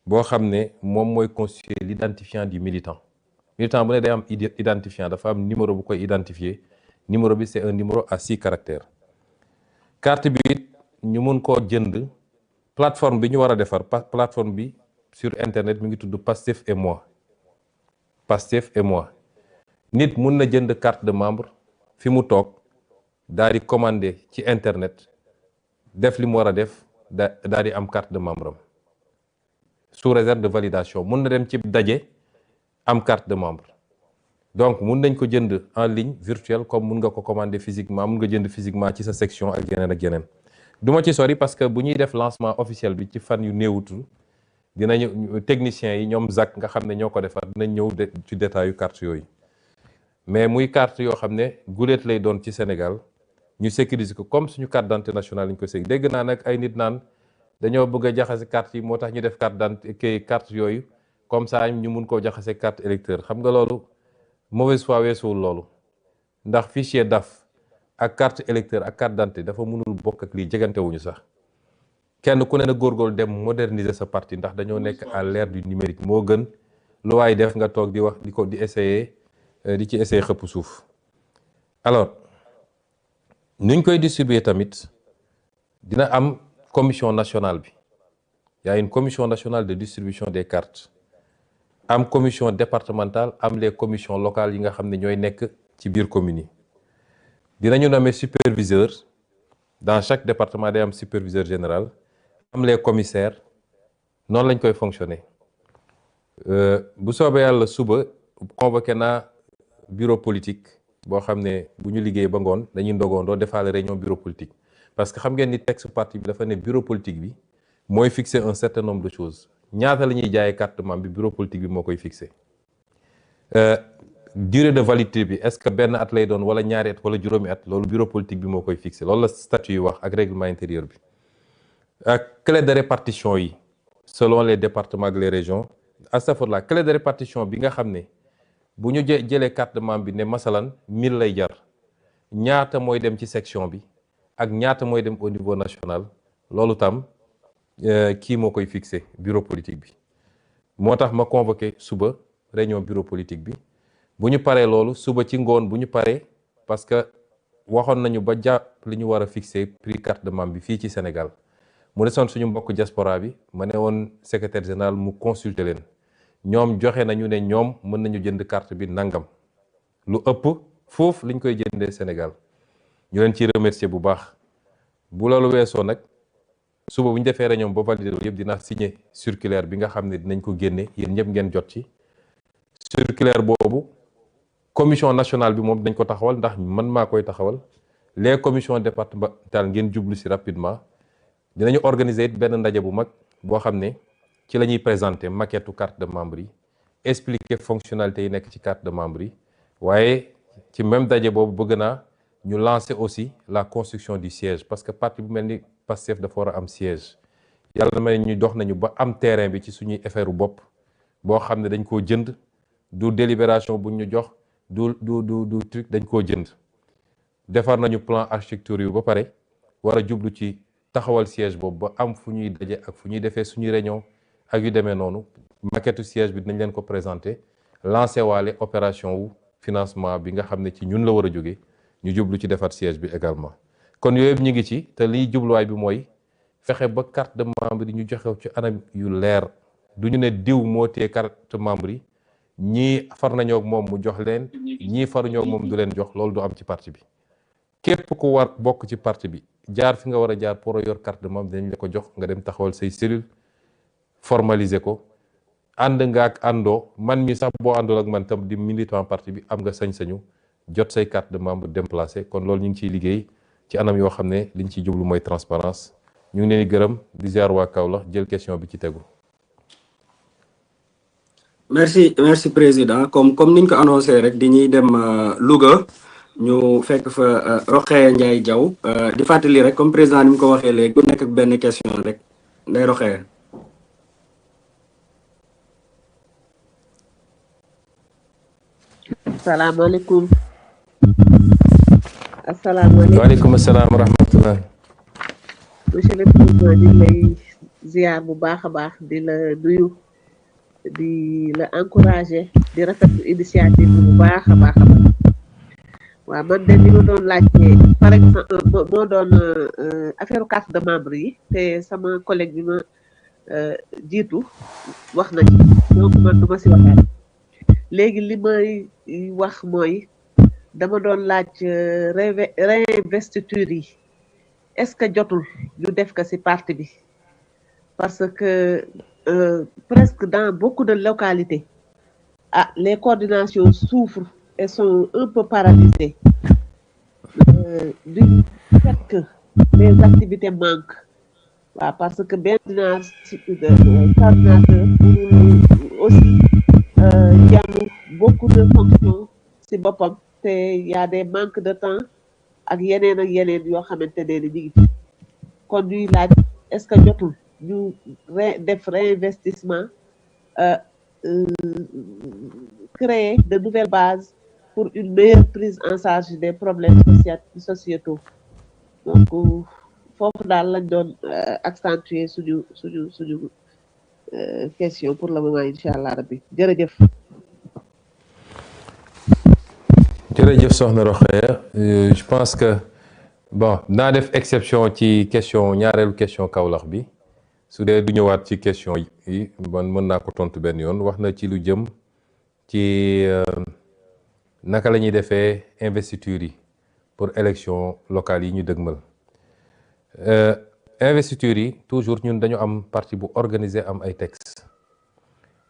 boo xam ne moom mooy constituer l'identifiant du militant bu ne day am identifiant dafa am numéro bu koy identifier numéro bi c'est un numéro à 6 caractères carte bi ñu mun koo jënd plateforme bi ñu war a defar plateforme bi sur internet mi ngi tudd Pastef et moi nit mun na jënd carte de membre fi mu toog daal di commander ci internet def li mu war a def daal di am carte de membre am sous réserve de validation mun na dem ci daje am carte de membre donc mun nañ ko jënd en ligne virtuelle comme mun nga ko commander physiquement mun nga jënd physiquement ci sa section ak yeneen du ma ci sori parce que bu ñuy def lancement officiel bi ci fan yu néewutul dinañu techniciens yi ñoom Zak nga xam ne ñoo ko defar dinañ ñëw ci détail yu carte yooyu mais muy carte yoo xam ne guléet lay doon ci Sénégal ñu sécuriser ko comme suñu carte d'identité nationale ñu ko sécuriser dégg naa nag ay nit naan dañoo bëgg a jaxase carte yi moo tax ñu def carte d'identité carte yooyu comme ça ñu mun koo jaxase carte électeur xam nga loolu mauvaise foi weesuwul loolu ndax fichier DAF ak carte électeur ak carte d'identité dafa mënul bokk ak lii jegantewuñu sax kenn ku ne na góorgóorlu dem moderniser sa parti ndax dañoo nekk à l'ère du numérique moo gën lu waay def nga toog di wax di essayer di ci essayer xëpp suuf alors nuñ koy distribuer tamit dina am commission nationale bi y a une commission nationale de distribution des cartes am commission départementale am les commissions locales yi nga xam ne ñooy nekk ci biir communes yi dinañu nommer superviseur dans chaque département day am superviseur général am les commissaires noonu lañ koy fonctionner bu soobee yàlla suba convoqué naa bureau politique boo xam ne bu ñu liggéey ba ngoon dañuy ndogoondoo defaale réunion bureau politique parce que xam ngeen ni texte parti bi dafa ne bureau politique bi mooy fixer un certain nombre de choses ñaata la ñuy jaayee carte membre bi bureau politique bi moo koy fixer durée de validité bi est-ce que benn at lay doon wala ñaari at wala juróomi at loolu bureau politique bi moo koy fixer loolu la statut yi wax ak règlement intérieur bi ak clé de répartition yi selon les départements ak les régions astafurlah clé de répartition bi nga xam ne bu ñu jëlee carte de membre bi ne masalan 1000 lay jar ñaata mooy dem ci section bi ak ñaata mooy dem au niveau national loolu tam kii moo koy fixé bureau politique bi moo tax ma convoqué suba réunion bureau politique bi bu ñu paree loolu suba ci ngoon bu ñu paree parce que waxoon nañu ba jàpp li ñu war a fixé prix carte de membre bi fii ci Sénégal mu desoon suñu mbokk diaspora bi ma ne woon secrétaire général mu consulter leen ñoom joxe nañu ne ñoom mën nañu jënd carte bi nangam lu ëpp foofu liñ koy jëndee Sénégal ñu leen ciy remercier bu baax bu loolu weesoo nag suba bu ñu defee réunion ba valider yëpp dinaa signer circulaire bi nga xam ne dinañ ko génne yéen ñëpp ngeen jot ci circulaire boobu commission nationale bi moom dañ ko taxawal ndax man maa koy taxawal les commissions départementales ngeen jublu si rapidement dinañu organiser it benn ndaje bu mag boo xam ne ci la ñuy présenter maquette carte de membre yi expliquer fonctionnalité yi nekk ci carte de membre yi waaye ci même ndaje boobu bëgg naa ñu lancer aussi la construction du siège parce que parti bu mel ni Pastef dafa war a am siège yàlla na may ñu dox nañu ba am terrain bi ci suñuy affaire bopp boo xam ne dañ koo jënd du délibération buñ ñu jox du truc dañ koo jënd defar nañu plan architecture yu ba pare war a jublu ci taxawal siège boobu ba am fu ñuy daje ak fu ñuy defee suñuy réunion ak yu demee noonu maquette siège bi dinañ leen ko présenter lancer waale opération wu financement bi nga xam ne ci ñun la war a jóge ñu jublu ci defar siège bi également kon yooyu yëpp ñu ngi ci te liy jubluwaay bi mooy fexe ba carte de membre yi ñu joxew ci anam yu leer du ñu ne diw moo tee carte membre yi ñii far nañoo ak moom mu jox leen ñii faruñoo ak moom du leen jox loolu du am ci parti bi képp ku war bokk ci parti bi jaar fi nga war a jaar pour yor carte de membre dinañ la ko jox nga dem taxawal say cellule formaliser ko ànd nga ak àndoo man mi sax boo àndul ak man tam di militant parti bi am nga sañ-sañu jot say carte de membre déplacé kon loolu ñu ngi ciy liggéey ci anam yoo xam ne liñ ciy jublu mooy transparence ñu ngi leen di gërëm di ziar waa Kaolack jël question bi ci tegu. merci président comme niñ ko annoncé rek di ñuy dem Louga ñu fekk fa Rokhaya Ndiaye Diaw di fàttali rek comme président ni mu ko waxee léegi ku nekk ak benn question rek nday Rokhaya. asalaamaaleykum. asalaamaaleykum waaleykum salaam wa rahmatulah. monsieur le président di lay ziar bu baax a baax di la nuyu di la encourager di rafetlu initiative bi bu baax a baax a baax waaw man de li ma doon laajte par exemple moo doon affaire carte de membre yi te sama collègue bi ma jiitu wax na ci donc man du ma si waxaat léegi li may wax mooy dama doon laaj réinvestiture yi est-ce que jotul ñu def ko ci parti bi parce que presque dans beaucoup de localités les coordinations souffrent et sont un peu paralysées du fait que les activités manquent parce que benn coordinateur aussi yanu beaucoup de fonctions ci boppam te y a des manques de temps ak yeneen yoo xamante ne ni ñu ngi fi kon ñuy laaj est-ce que jotul ñu def réinvestissement créer de nouvelles bases pour une meilleure prise en charge des problèmes sociétaux donc foofu daal lañ doon accentuer suñu question pour le moment incha allah rabbi jërëjëf. jërëjëf soxna Rokhaya je pense que bon naa def exception ci question ñaareelu question Kaolack bi su dee du ñëwaat ci question yi man mën naa ko tontu benn yoon wax na ci lu jëm ci naka la ñuy defee investiture yi pour élection locale yi ñu dëgmal investiture yi toujours ñun dañu am parti bu organisé am ay textes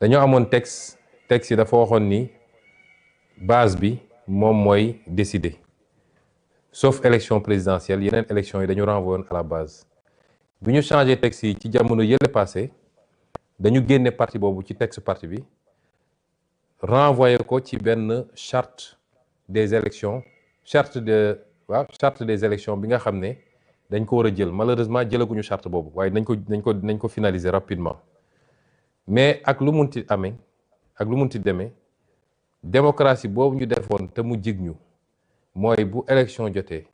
dañoo amoon texte yi dafa waxoon ni base bi moom mooy décider sauf élection présidentielle yeneen élection yi dañu renvoyer à la base bi ñu changé texte yi ci jamono yële passé dañu génne parti boobu ci texte parti bi renvoyer ko ci benn charte des élections charte des élections bi nga xam ne dañ ko war a jël malheureusement jëlaguñu charte boobu waaye nañ ko finaliser rapidement mais ak lu munti amee ak lu munti demee démocratie boobu ñu defoon te mu jig ñu mooy bu élection jotee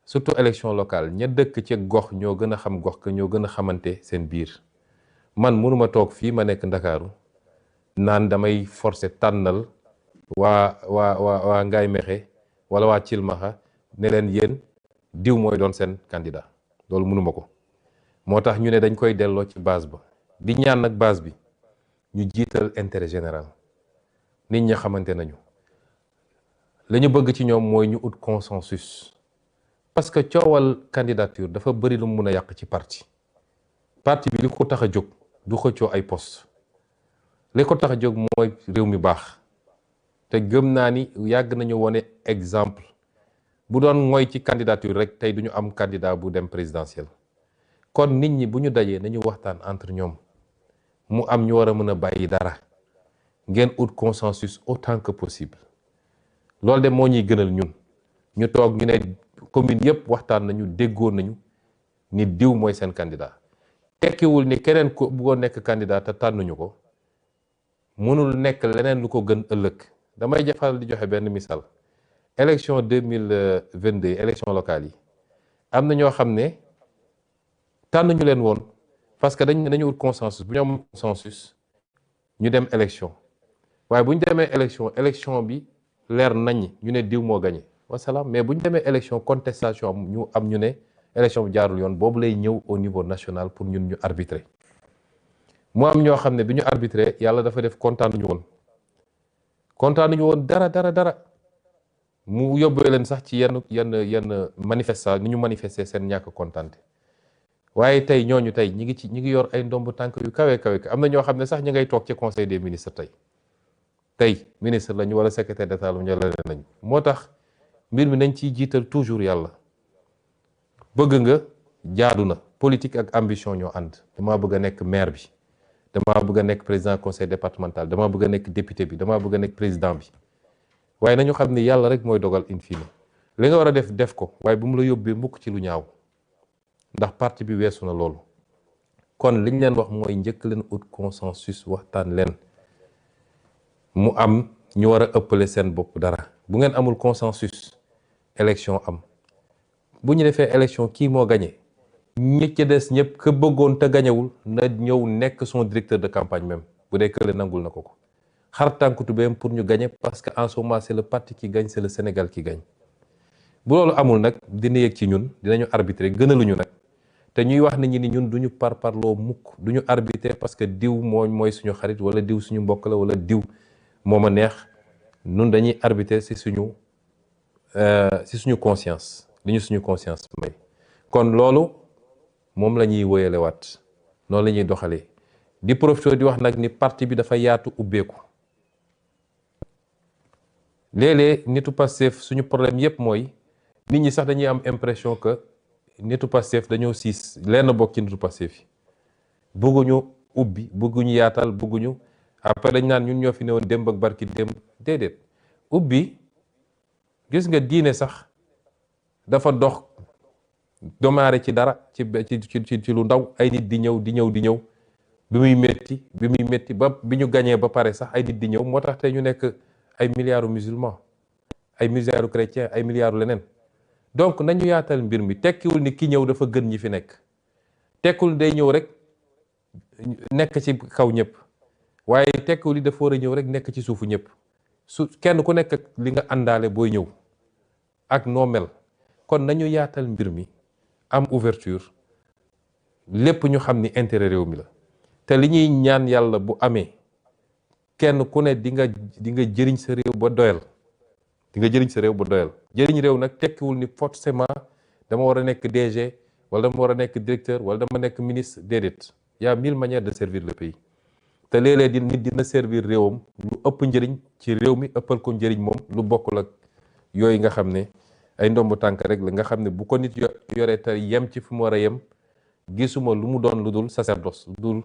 surtout élection locale ña dëkk ci gox ñoo gën a xam gox ka ñoo gën a xamante seen biir man mënuma toog fii ma nekk Ndakaaru naan damay forcer tànnal waa Ngaye Mékhé wala waa Cilmaxa ne leen yéen diw mooy doon seen candidat loolu mënuma ko moo tax ñu ne dañ koy delloo ci base ba di ñaan nag base bi ñu jiital intérêt général nit ñi xamante nañu la ñu bëgg ci ñoom mooy ñu ut consensus parce que coowal candidature dafa bëri lu mu mun a yàq ci parti bi li ko tax a jóg du xëccoo ay poste li ko tax a jóg mooy réew mi baax te gëm naa ni yàgg nañu wone exemple bu doon mooy ci candidature rek tey duñu am candidat bu dem présidentiel kon nit ñi bu ñu dajee nañu waxtaan entre ñoom mu am ñu war a mën a bàyyi dara ngeen ut consensus autant que possible loolu de moo ñuy gënal ñun ñu toog ñu ne commune yëpp waxtaan nañu déggoo nañu ni diw mooy seen candidat tekkiwul ni keneen ko bëggoon nekk candidat te tànnuñu ko mënul nekk leneen lu ko gën ëllëg damay jafal di joxe benn misaal élection 2022 élection locale yi am na ñoo xam ne tànnuñu leen woon parce que dañu ut consensus bu ñu am consensus ñu dem élection waaye bu ñu demee élection bi leer nañ ñu ne diw moo gagné wasalaam mais bu ñu demee élection contestation am ñu ne élection bi jaarul yoon boobu lay ñëw au niveau national pour ñun ñu arbitrer mu am ñoo xam ne bi ñu arbitrer yàlla dafa def kontaanuñu woon dara mu yóbbee leen sax ci yenn manifestation ni ñu manifester seen ñàkk kontaante waaye tey ñooñu tey ñi ngi yor ay ndomb tànk yu kawe am na ñoo xam ne sax ñi ngay toog ci conseil des ministres tey ministre lañu wala secrétaire d'état lu ñu la nañu moo tax mbir mi nañ ciy jiital toujours yàlla bëgg nga jaadu na politique ak ambition ñoo ànd damaa bëgg a nekk maire bi damaa bëgg a nekk président conseil départemental damaa bëgg a nekk député bi damaa bëgg a nekk président bi waaye nañu xam ni yàlla rek mooy dogal in fine li nga war a def ko waaye bu mu la yóbbee mukk ci lu ñaaw ndax parti bi weesu na loolu kon liñ leen wax mooy njëkk leen ut consensus waxtaan leen mu am ñu war a ëppale seen bopp dara bu ngeen amul consensus élection am bu ñu defee élection kii moo gagné ñi ci des ñëpp ka bëggoon te gañewul na ñëw nekk son directeur de campagne même bu dee kële nangul na ko xar tànku tubéyam pour ñu gagner parce que en ce moment c'est le parti qui gagne c'est le Sénégal qui gagne bu loolu amul nag dina yëg ci ñun dinañu arbitrer gënaluñu nag te ñuy wax nit ñi ni ñun duñu parparloo mukk duñu arbitrer parce que diw mooy suñu xarit wala diw suñu mbokk la wala diw moo ma neex ñun dañuy arbitrer ci suñu conscience li ñu suñu conscience may kon loolu moom la ñuy wóyale waat noonu la ñuy doxalee di profité di wax nag ni parti bi dafa yaatu ubbeeku léeg-léeg nitu Pastef suñu problème yépp mooy nit ñi sax dañuy am impression que nitu Pastef dañoo siis lenn bokk ci nitu Pastef yi bëgguñu ubbi bëgguñu yaatal bëgguñu après dañ naan ñun ñoo fi newoon démb ak barki démb déedéet ubbi gis nga diine sax dafa dox domaare ci dara ci lu ndaw ay nit di ñëw bi muy métti ba bi ñu gañee ba pare sax ay nit di ñëw moo tax tey ñu nekk ay milliards musulmans ay milliards chrétiens ay milliards leneen donc nañu yaatal mbir mi tekkiwul ni ki ñëw dafa gën ñi fi nekk tekkiwul day ñëw rek nekk ci kaw ñëpp waaye tekkiwul ni dafa war a ñëw rek nekk ci suufu ñëpp kenn ku nekk li nga àndaale booy ñëw ak noo mel kon nañu yaatal mbir mi am ouverture lépp ñu xam ni intérêt réew mi la te li ñuy ñaan yàlla bu amee kenn ku ne di nga jëriñ sa réew ba doyal jëriñ réew nag tekkiwul ni forcément dama war a nekk DG wala dama war a nekk directeur wala dama nekk ministre déedéet y a 1000 manières de servir le pays te léeg-léeg di nit dina servir réewam lu ëpp njëriñ ci réew mi ëppal ko njëriñ moom lu bokkul ak yooyu nga xam ne ay ndomb tànk rek la nga xam ne bu ko nit yoree te yem ci fu mu war a yem gisuma lu mu doon lu dul sacerdoce lu dul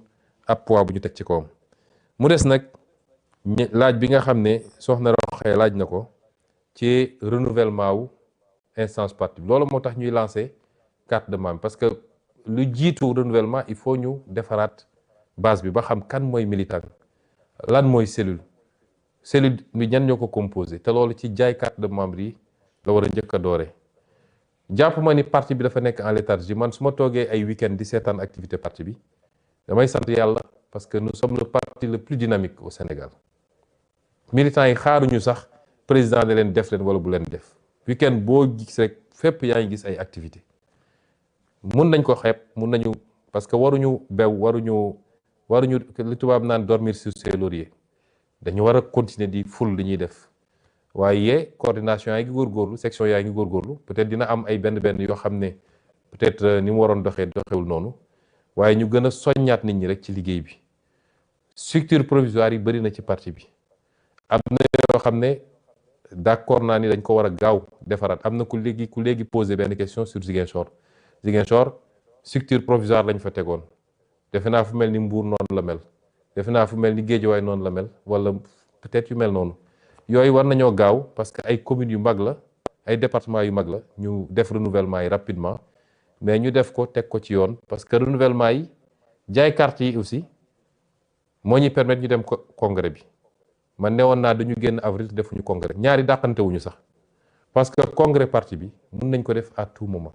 ab poids bu ñu teg ci kawam. mu des nag laaj bi nga xam ne soxna Roxaya laaj na ko ci renouvellement wu instance parti bi loolu moo tax ñuy lancer carte de membre parce que lu jiitu renouvellement il faut ñu defaraat base bi ba xam kan mooy militant lan mooy cellule bi ñan ñoo ko composé te loolu ci jaay carte de membre yi la war a njëkk a doore. jàpp ma ni parti bi dafa nekk en léthargie man su ma toogee ay week-end di seetaan activité parti bi damay sant yàlla parce que nous sommes le parti le plus dynamique au Sénégal. militants yi xaaruñu sax président ne leen def leen wala bu leen def week-end boo gis rek fépp yaa ngi gis ay activité mun nañ ko xeeb mun nañu parce que waruñu bew waruñu li tubaab naan dormir sur ses lauriers dañu war a continuer di ful li ñuy def waaye coordination yaa ngi góorgóorlu section yaa ngi góorgóorlu peut-être dina am ay benn yoo xam ne peut-être ni mu waroon doxewul noonu waaye ñu gën a soññaat nit ñi rek ci liggéey bi. structure provisoire yi bëri na ci parti bi am na yoo xam ne d'accord naa ni dañ ko war a gaaw defaraat am na ku léegi poser benn question sur Ziguinchor structure provisoire lañ fa tegoon defe naa fu mel ni Mbour noonu la mel defe naa fu mel ni Guédiawaye noonu la mel wala peut-être yu mel noonu yooyu war nañoo gaaw parce que ay communes yu mag la ay départements yu mag la ñu def renouvellement yi rapidement mais ñu def ko teg ko ci yoon parce que renouvellement yi jaay carte yi aussi moo ñuy permettre ñu dem congrès bi man newoon naa dañu génn avril defuñu congrès ñaari dàqantewuñu sax parce que congrès parti bi mun nañ ko def à tout moment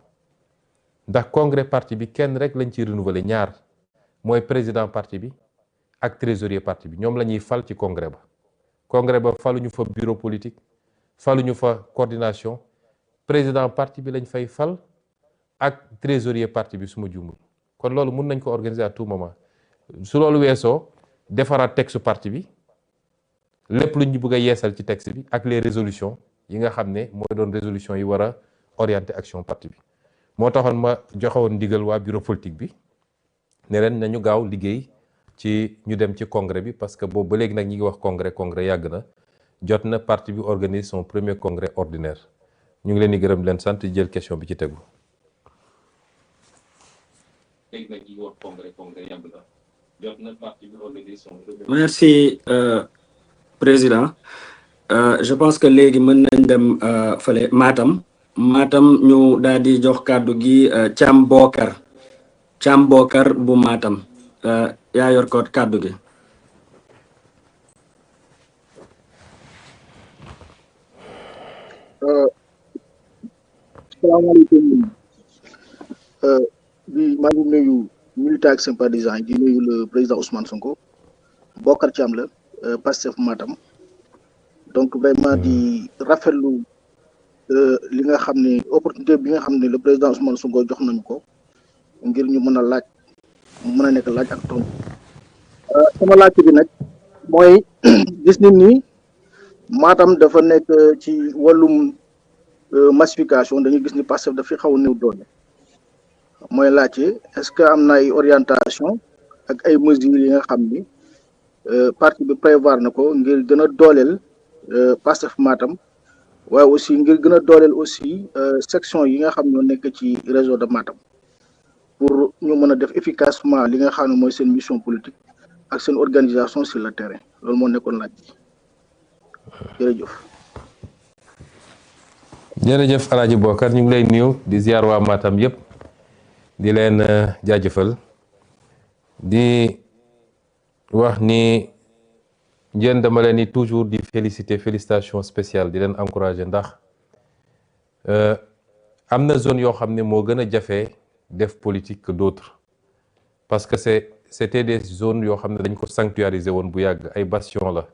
ndax congrès parti bi kenn rek lañ ciy renouveler ñaar mooy président parti bi ak trésorier parti bi ñoom la ñuy fal ci congrès ba faluñu fa bureau politique faluñu fa coordination président parti bi lañ fay fal ak trésorier parti bi su ma juumul kon loolu mun nañ ko organiser à tout moment su loolu weesoo defaraat texte parti bi lépp lu ñu bëgg a yeesal ci texte bi ak les résolutions yi nga xam ne mooy doon résolution yi war a orienter action parti bi moo taxoon ma joxewoon ndigal waa bureau politique bi ne ren nañu gaaw liggéey ci ñu dem ci congrès bi parce que boobu ba léegi nag ñi ngi wax congrès yàgg na jot na parti bi organise son premier congrès ordinaire ñu ngi leen di gërëm leen sant jël question bi ci tegu. Merci président je pense que léegi mën nañ dem fële Matam ñu daal di jox kàddu gi Thiam Bokar bu Matam yaa yor ko kàddu gi. salaamaaleykum maa ngi nuyu militants ak sympathisants yi di nuyu le président Ousmane Sonko Bokar Thiam la Pastef Matam donc vraiment di rafetlu li nga xam ne opportunité bi nga xam ne le président Ousmane Sonko jox nañu ko ngir ñu mën a laaj mu mën a nekk laaj ak tontu sama laaj bi nag mooy gis nit ni Matam dafa nekk ci wàllum massification dañuy gis ni Pastef dafay xaw a néew doole mooy laajte est-ce que am na ay orientation ak ay mesures yi nga xam ni parti bi prévoir na ko ngir gën a dooleel Pastef Matam waaye aussi ngir gën a dooleel aussi section yi nga xam ñoo nekk ci réseau de Matam pour ñu mën a def efficacement li nga xam ne mooy seen mission politique ak seen organisation sur le terrain loolu moo nekkoon laaj bi jërëjëf. jërëjëf Alaaji Bokar ñu ngi lay nuyu di ziar waa Matam yëpp di leen jaajëfal di wax ni njeen dama leen ni toujours di félicitation spéciale di leen encourager ndax am na zone yoo xam ne moo gën a jafe def politique que d'autres parce que c'était des zones yoo xam ne dañ ko sanctuariser woon bu yàgg ay bastion la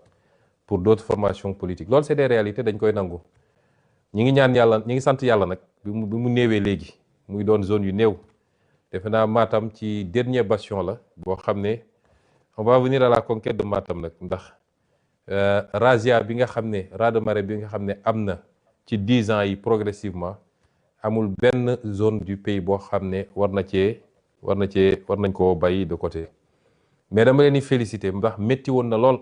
pour d'autres formations politiques loolu c'est des réalités dañ koy nangu ñi ngi ñaan yàlla ñi ngi sant yàlla nag bi mu néewee léegi muy doon zone yu néew defe naa Matam ci dernier bastion la boo xam ne on va venir à la conquête de Matam nag ndax razzia bi nga xam ne raz-de-marée bi nga xam ne am na ci 10 ans yi progressivement amul benn zone du pays boo xam ne war nañ koo bàyyi de côté mais dama leen di féliciter ndax métti woon na lool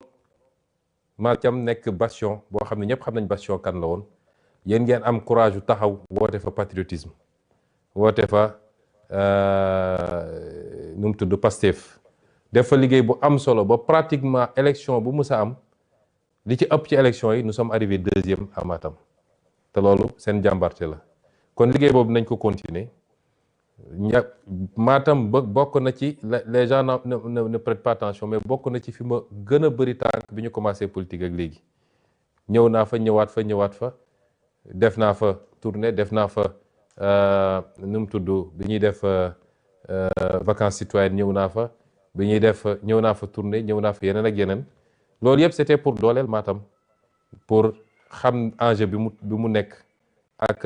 Matam nekk bastion boo xam ne ñëpp xam nañ bastion kan la woon yéen ngeen am courage yu taxaw woote fa patriotisme woote fa nu mu tudd Pastef def fa liggéey bu am solo ba pratiquement élection bu mus a am li ci ëpp ci élection yi nous sommes arrivés 2e à Matam te loolu seen jàmbarte la kon liggéey boobu nañ ko continuer Matam bokk na ci les gens ne prêtent pas attention mais bokk na ci fi ma gën a bëri tànk bi ñu commencé politique ak léegi ñëw naa fa ñëwaat fa def naa fa tournée def naa fa nu mu tudd bi ñuy def vacances citoyennes ñëw naa fa bi ñuy def ñëw naa fa tournée ñëw naa fa yeneen ak yeneen loolu yëpp c'était pour dooleel Matam pour xam enjeu bi mu nekk ak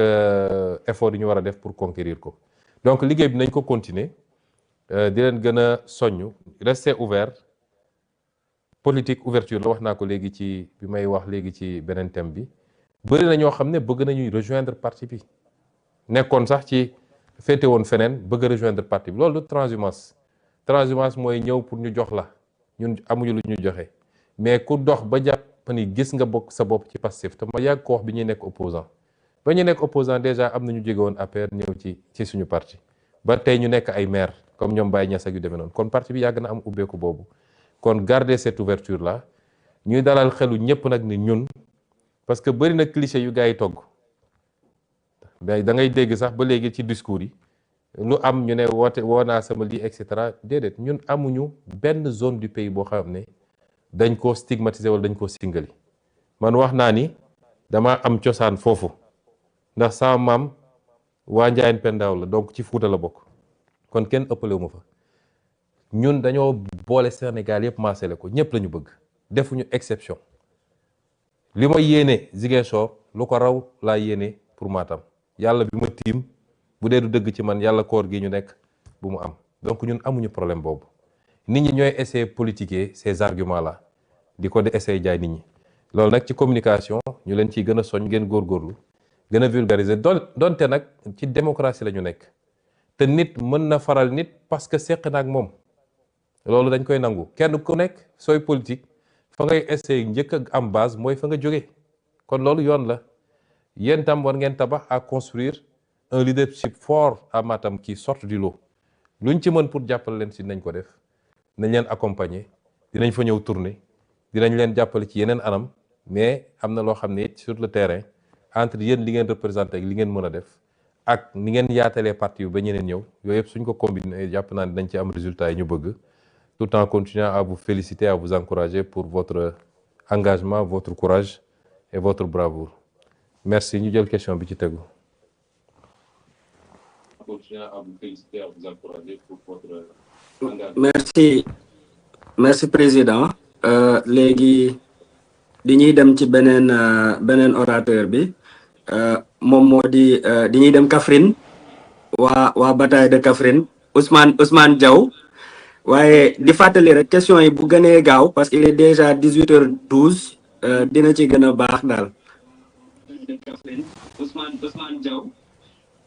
effort yi ñu war a def pour conquérir ko donc liggéey bi nañ ko continuer di leen gën a soññ rester ouvert politique ouverture la wax naa ko léegi ci bi may wax léegi ci beneen thème bi bëri na ñoo xam ne bëgg nañuy rejoindre parti bi nekkoon sax ci féete woon feneen bëgg a rejoindre parti bi loolu du transhumance mooy ñëw pour ñu jox la ñun amuñu lu ñu joxe mais ku dox ba jàpp ni gis nga bokk sa bopp ci Pastef te ma yàgg ko wax bi ñuy nekk opposant ba ñu nekk opposant déjà am na ñu jóge woon APR ñëw ci suñu parti ba tey ñu nekk ay maire comme ñoom Baye Niass ak yu demee noonu kon parti bi yàgg na am ubbeeku boobu kon garder cette ouverture là ñuy dalal xelu ñëpp nag ni ñun parce que bëri na cliché yu gars yi togg da ngay dégg sax ba léegi ci discours yi lu am ñu ne woo naa sama lii et cetera déedéet ñun amuñu benn zone du pays boo xam ne dañ koo stigmatiser wala dañ koo singali man wax naa ni dama am cosaan foofu ndax sama maam waa Njaayeen Pendaaw la donc ci Fuuta la bokk kon kenn ëppalewu ma fa ñun dañoo boole Sénégal yëpp maasale ko ñëpp la ñu bëgg defuñu exception li ma yéene Ziguinchor lu ko raw laa yéene pour Matam yàlla bi ma tiim bu dee du dëgg ci man yàlla koor gi ñu nekk bu mu am donc ñun amuñu problème boobu nit ñi ñooy essayer politiquer ces arguments là di ko di essayer jaay nit ñi loolu nag ci communication ñu leen ciy gën a soñ ngeen góorgóorlu gën a vulgariser donte nag ci démocratie la ñu nekk te nit mën na faral nit parce que seq na ak moom loolu dañ koy nangu kenn ku nekk sooy politique fa ngay essayer njëkk a am base mooy fa nga jóge kon loolu yoon la yéen tam war ngeen tabax à construire un leadership fort à Matam qui sorte du lot luñ ci mën pour jàppale leen si nañ ko def nañ leen accompagner dinañ fa ñëw tourner dinañ leen jàppale ci yeneen anam mais am na loo xam ne it sur le terrain entre yéen li ngeen représenté ak li ngeen mën a def ak ni ngeen yaatalee parti yu ba ñeneen ñëw yooyu yëpp suñ ko combiner jàpp naa ne dañ ci am résultat yi ñu bëgg tout en continuant à vous féliciter à vous encourager pour votre engagement votre courage et votre bravoure merci ñu jël question bi ci tegu. merci président léegi dañuy dem ci beneen orateur bi moom moo di dañuy dem Kaffrine waa bataille de Kaffrine Ousmane Diaw waaye di fàttali rek question yi bu gënee gaaw parce qu'il est déjà 18h12 dina ci gën a baax daal. Ousmane Diaw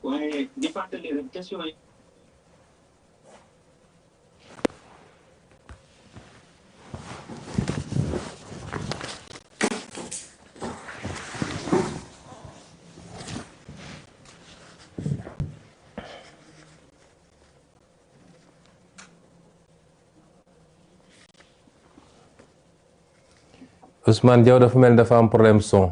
waaye di fàttali rek question yi. Ousmane Diaw dafa mel dafa am problème son.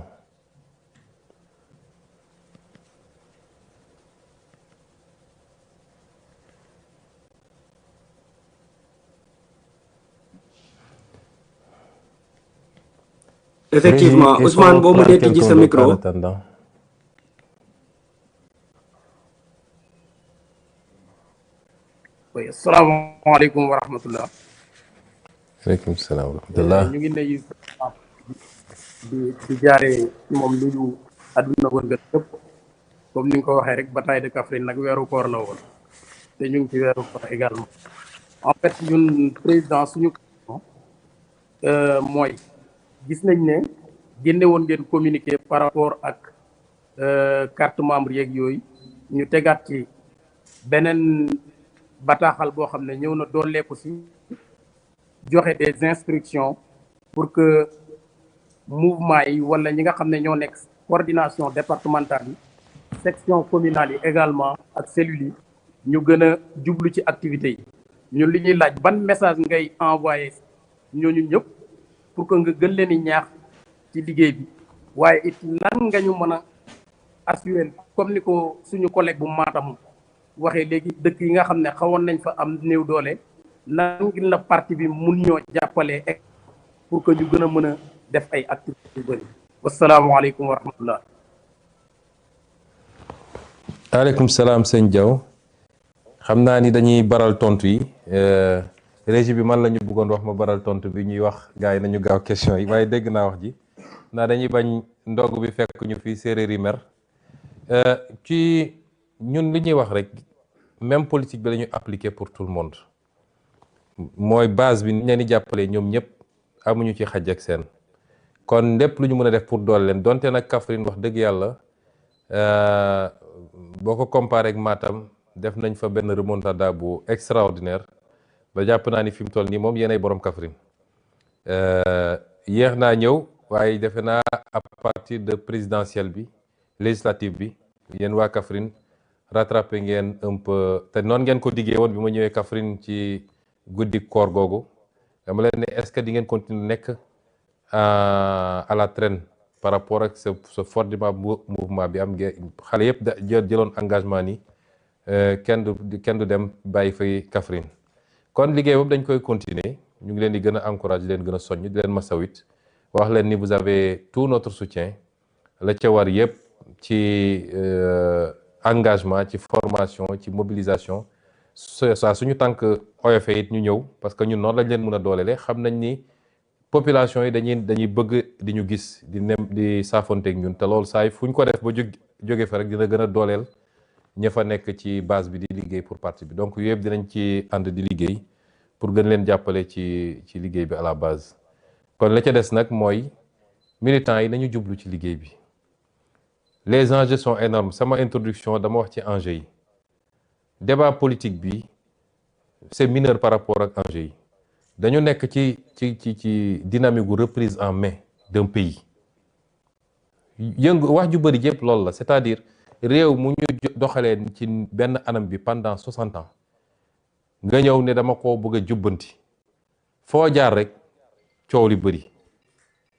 effectivement Ousmane boo mënee tijji sa micro. oui asalaamaaleykum wa rahmatullah. waaleykum salaam wa rahmatullah. ñu ngi nuyu di jaaree moom nuyu àdduna wërngal yëpp comme ni nga ko waxee rek bataille de Kaffrine nag weeru koor la woon te ñu ngi ci weeru koor également en fait ñun président suñu mooy gis nañ ne génne woon ngeen communiqué par rapport ak carte membre yeeg yooyu ñu tegaat ci beneen bataaxal boo xam ne ñëw na dooleeku si joxe des instructions pour que mouvement yi wala ñi nga xam ne ñoo nekk coordination départementale yi section communale yi également ak cellules yi ñu gën a jublu ci activités yi ñun li ñuy laaj ban message ngay envoyé ñooñu ñëpp pour que nga gën leen di ñaax ci liggéey bi waaye it lan nga ñu mën a assurer comme ni ko suñu collègue bu Matam waxee léegi dëkk yi nga xam ne xawoon nañ fa am néew doole lan ngir la parti bi mun ñoo jàppalee ek pour que ñu gën a mën a def ay activités yu bëri wasalaamaaleykum wa rahmatullah. aleykum salaam sëñ Diaw xam naa ni dañuy baral tontu yi régie bi man la ñu bëggoon wax ma baral tontu bi ñuy wax gars yi nañu gaaw question yi waaye dégg naa wax ji naa dañuy bañ ndog bi fekk ñu fi séeréer yi mer ci ñun li ñuy wax rek même politique bi la ñu appliquer pour tout le monde mooy base bi ni leen di jàppale ñoom ñëpp amuñu ci xaj ak seen kon lépp lu ñu mën a def pour doole leen donte nag Kaffrine wax dëgg yàlla boo ko comparé ak Matam def nañ fa benn remontada bu extraordinaire ba jàpp naa ni fi mu toll nii moom yéenay borom Kaffrine yéex naa ñëw waaye defe naa à partir de présidentielle bi législative bi yéen waa Kaffrine rattrapé ngeen un peu te noonu ngeen ko diggee woon bi ma ñëwee Kaffrine ci guddi koor googu dama leen ne est-ce que di ngeen continuer nekk à la traîne par rapport ak ce fortement mouvement bi am ngeen xale yëpp jëloon engagement ni kenn du dem bàyyi fay Kaffrine kon liggéey boobu dañ koy continuer ñu ngi leen di gën a encourager di leen gën a soññ di leen masawit wax leen ni vous avez tout notre soutien la ca war yëpp ci engagement ci formation ci mobilisation saa suñu tànk oyofe it ñu ñëw parce que ñun noonu lañ leen mën a doolele xam nañ ni population yi dañuy bëgg di ñu gis di saafonteeg ñun te loolu saa yi fu ñu ko def ba jóge fa rek dina gën a dooleel ña fa nekk ci base bi di liggéey pour parti bi donc yooyu yëpp dinañ ci ànd di liggéey pour gën leen jàppale ci liggéey bi à la base kon la ca des nag mooy militants yi nañu jublu ci liggéey bi les enjeux sont énormes sama introduction dama wax ci enjeux yi débat politique bi c'est mineur par rapport ak enjeux yi dañu nekk ci dynamique gu reprise en main d'un pays wax ju bëri yëpp loolu la c'est-à-dire réew mu ñu doxalee ci benn anam bi pendant 60 ans nga ñëw ne dama ko bëgg a jubbanti foo jaar rek coow li bëri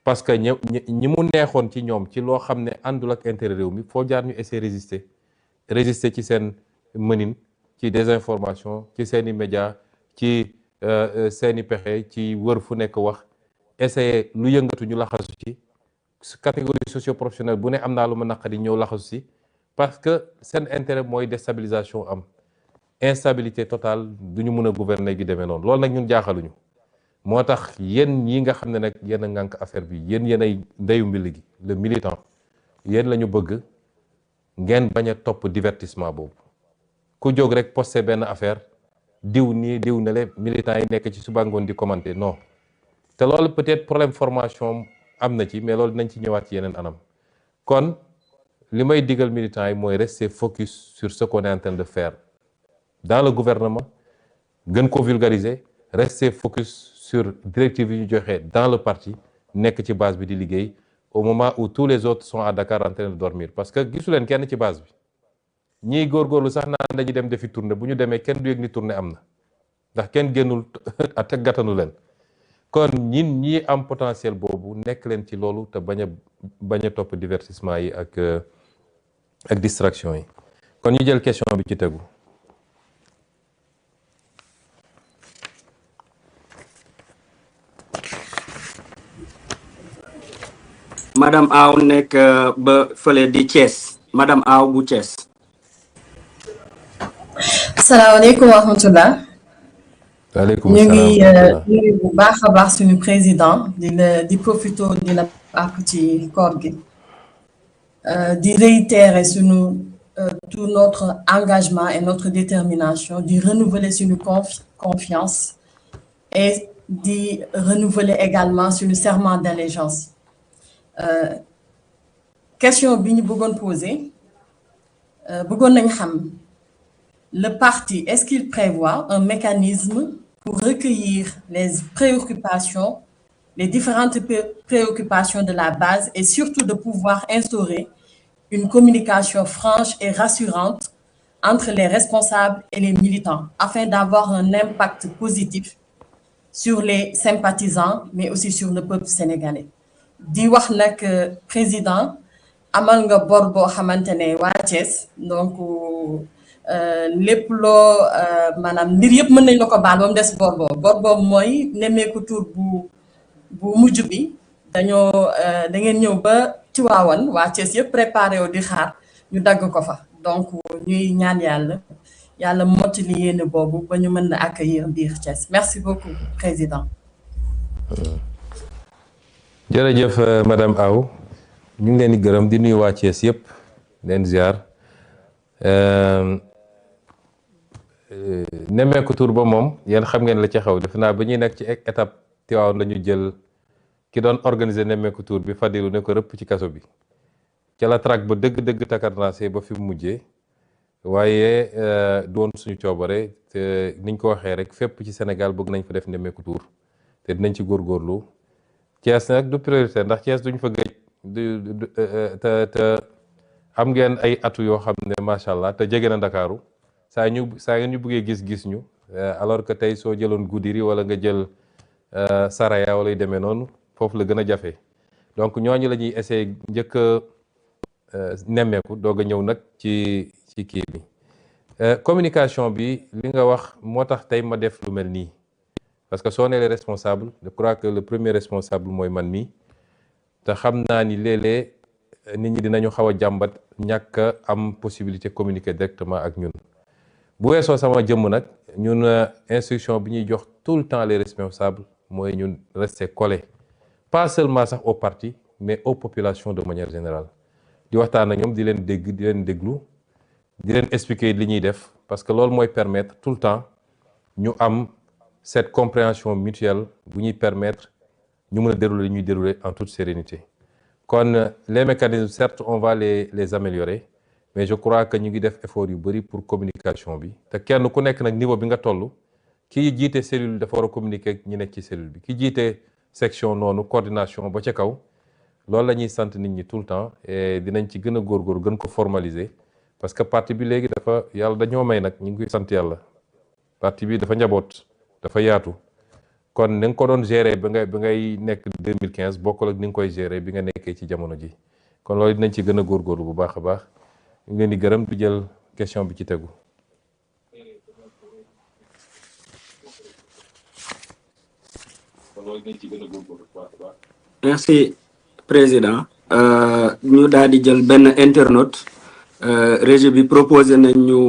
parce que ñi mu neexoon ci ñoom ci loo xam ne àndul ak intérêt réew mi foo jaar ñu essayer résister ci seen mënin ci désinformation ci seeni médias ci seeni pexe ci wër fu nekk wax essayer lu yëngatu ñu laxasu ci catégorie socio-professionnelle bu ne am naa lu ma naqari ñëw laxasu si parce que seen intérêt mooy déstabilisation am instabilité totale du ñu mën a gouverner gi demee noonu loolu nag ñun jaaxaluñu moo tax yéen ñi nga xam ne nag yéen a ngànk affaire bi yéen ay ndeyu mbil gi le militant yéen la ñu bëgg ngeen bañ a topp divertissement boobu ku jóg rek posté benn affaire diw nii diw ne le militants yi nekk ci suba ngoon di commenter non te loolu peut-être problème formation am na ci mais loolu dinañ ci ñëwaat ci yeneen anam kon li may digal militants yi mooy rester focus sur ce qu'on est en train de faire dans le gouvernement gën ko vulgariser rester focus sur directive yi ñu joxe dans le parti nekk ci base bi di liggéey au moment où tous les autres sont à Dakar en train de dormir parce que gisu leen kenn ci base bi ñiy góorgóorlu sax naan dañuy dem defi tournée bu ñu demee kenn du yëg ni tournée am na ndax kenn génnul te gàttanu leen kon ñi am potentiel boobu nekk leen ci loolu te bañ a topp divertissement yi ak distraction yi kon ñu jël question bi ci tegu. madame Aw nekk ba fële di Thiès madame Aw bu Thiès. asalaamaaleykum wa rahmatulah. waaleykum ñu salaam ngi nuyu bu baax a baax suñu président di profité di la àq ci koor gi di réitérer suñu tout notre engagement et notre détermination di renouveler suñu confiance et di renouveler également suñu serment d'allégeance. Question bi ñu bëggoon poser bëggoon nañ xam le parti est-ce qu'il prévoit un mécanisme pour recueillir les préoccupations, les différentes préoccupations de la base et surtout de pouvoir instaurer une communication franche et rassurante entre les responsables et les militants afin d'avoir un impact positif sur les sympathisants, mais aussi sur le peuple sénégalais. Di wax nak président amal nga bor boo xamante ne waa Thiès donc lépp loo maanaam mbir yëpp mën nañ la ko baal ba mu des bor boobu mooy nemmeeku tur bu mujj bi dañoo da ngeen ñëw ba Tiwaawan waa Thiès yëpp préparé wu di xaar ñu dagg ko fa donc ñuy ñaan yàlla mottali yéene boobu ba ñu mën na accueillir biir Thiès. Merci beaucoup président. jërëjëf madame Aw ñu ngi leen di gërëm di nuyu waa Thiès yëpp leen ziar nemmeeku tur ba moom yéen xam ngeen la ci xew defe naa ba ñuy nekk ci étape Tiwaawan la ñu jël ki doon organiser nemmeeku tur bi Fadilu ne ko rëpp ci kaso bi ca la traque ba dëgg takarnaase ba fi mujjee waaye doon suñu coobare te niñ ko waxee rek fépp ci Sénégal bëgg nañ fa def nemmeeku tur te dinañ ci góorgóorlu Thiès nag du priorité ndax Thiès duñ fa gëj te am ngeen ay atu yoo xam ne macha allah te jege na Ndakaaru saa ngeen ñu bëggee gis ñu alors que tey soo jëloon Goudiri wala nga jël Saraya wala yu demee noonu foofu la gën a jafe donc ñooñu la ñuy essayer njëkk nemmeeku doog a ñëw nag ci kii bi communication bi li nga wax moo tax tey ma def lu mel nii parce que soo nee les responsables je crois que le premier responsable mooy man mi te xam naa ni léeg-léeg nit ñi dinañu xaw a jàmbat ñàkk a am possibilité communiquer directement ak ñun bu weesoo sama jëmm nag ñun instruction bi ñuy jox tout le temps les responsables mooy ñun rester collés pas seulement sax au parti mais aux populations de manière générale di waxtaan ak ñoom di leen dégg di leen déglu di leen expliquer li ñuy def parce que loolu mooy permettre tout le temps ñu am cette compréhension mutuelle bu ñuy permettre ñu mën a dérouler li ñuy dérouler en toute sérénité kon les mécanismes certes on va les améliorer mais je crois que ñu ngi def effort yu bëri pour communication bi te kenn ku nekk nag niveau bi nga toll ki jiite cellule dafa war a communiquer ak ñi nekk ci cellule bi ki jiite section noonu coordination ba ca kaw loolu la ñuy sant nit ñi tout le temps et dinañ ci gën a góorgóor gën ko formaliser parce que parti bi léegi dafa yàlla dañoo may nag ñu ngi koy sant yàlla parti bi dafa njaboot dafa yaatu kon ni nga ko doon gérer ba ngay nekk 2015 bokkul ak ni nga koy gérer bi nga nekkee ci jamono ji kon loolu dinañ ci gën a góorgóorlu bu baax a baax ñu ngi leen di gërëm di jël question bi ci tegu. Merci président ñu daal di jël benn internaute régie bi proposé nañ ñu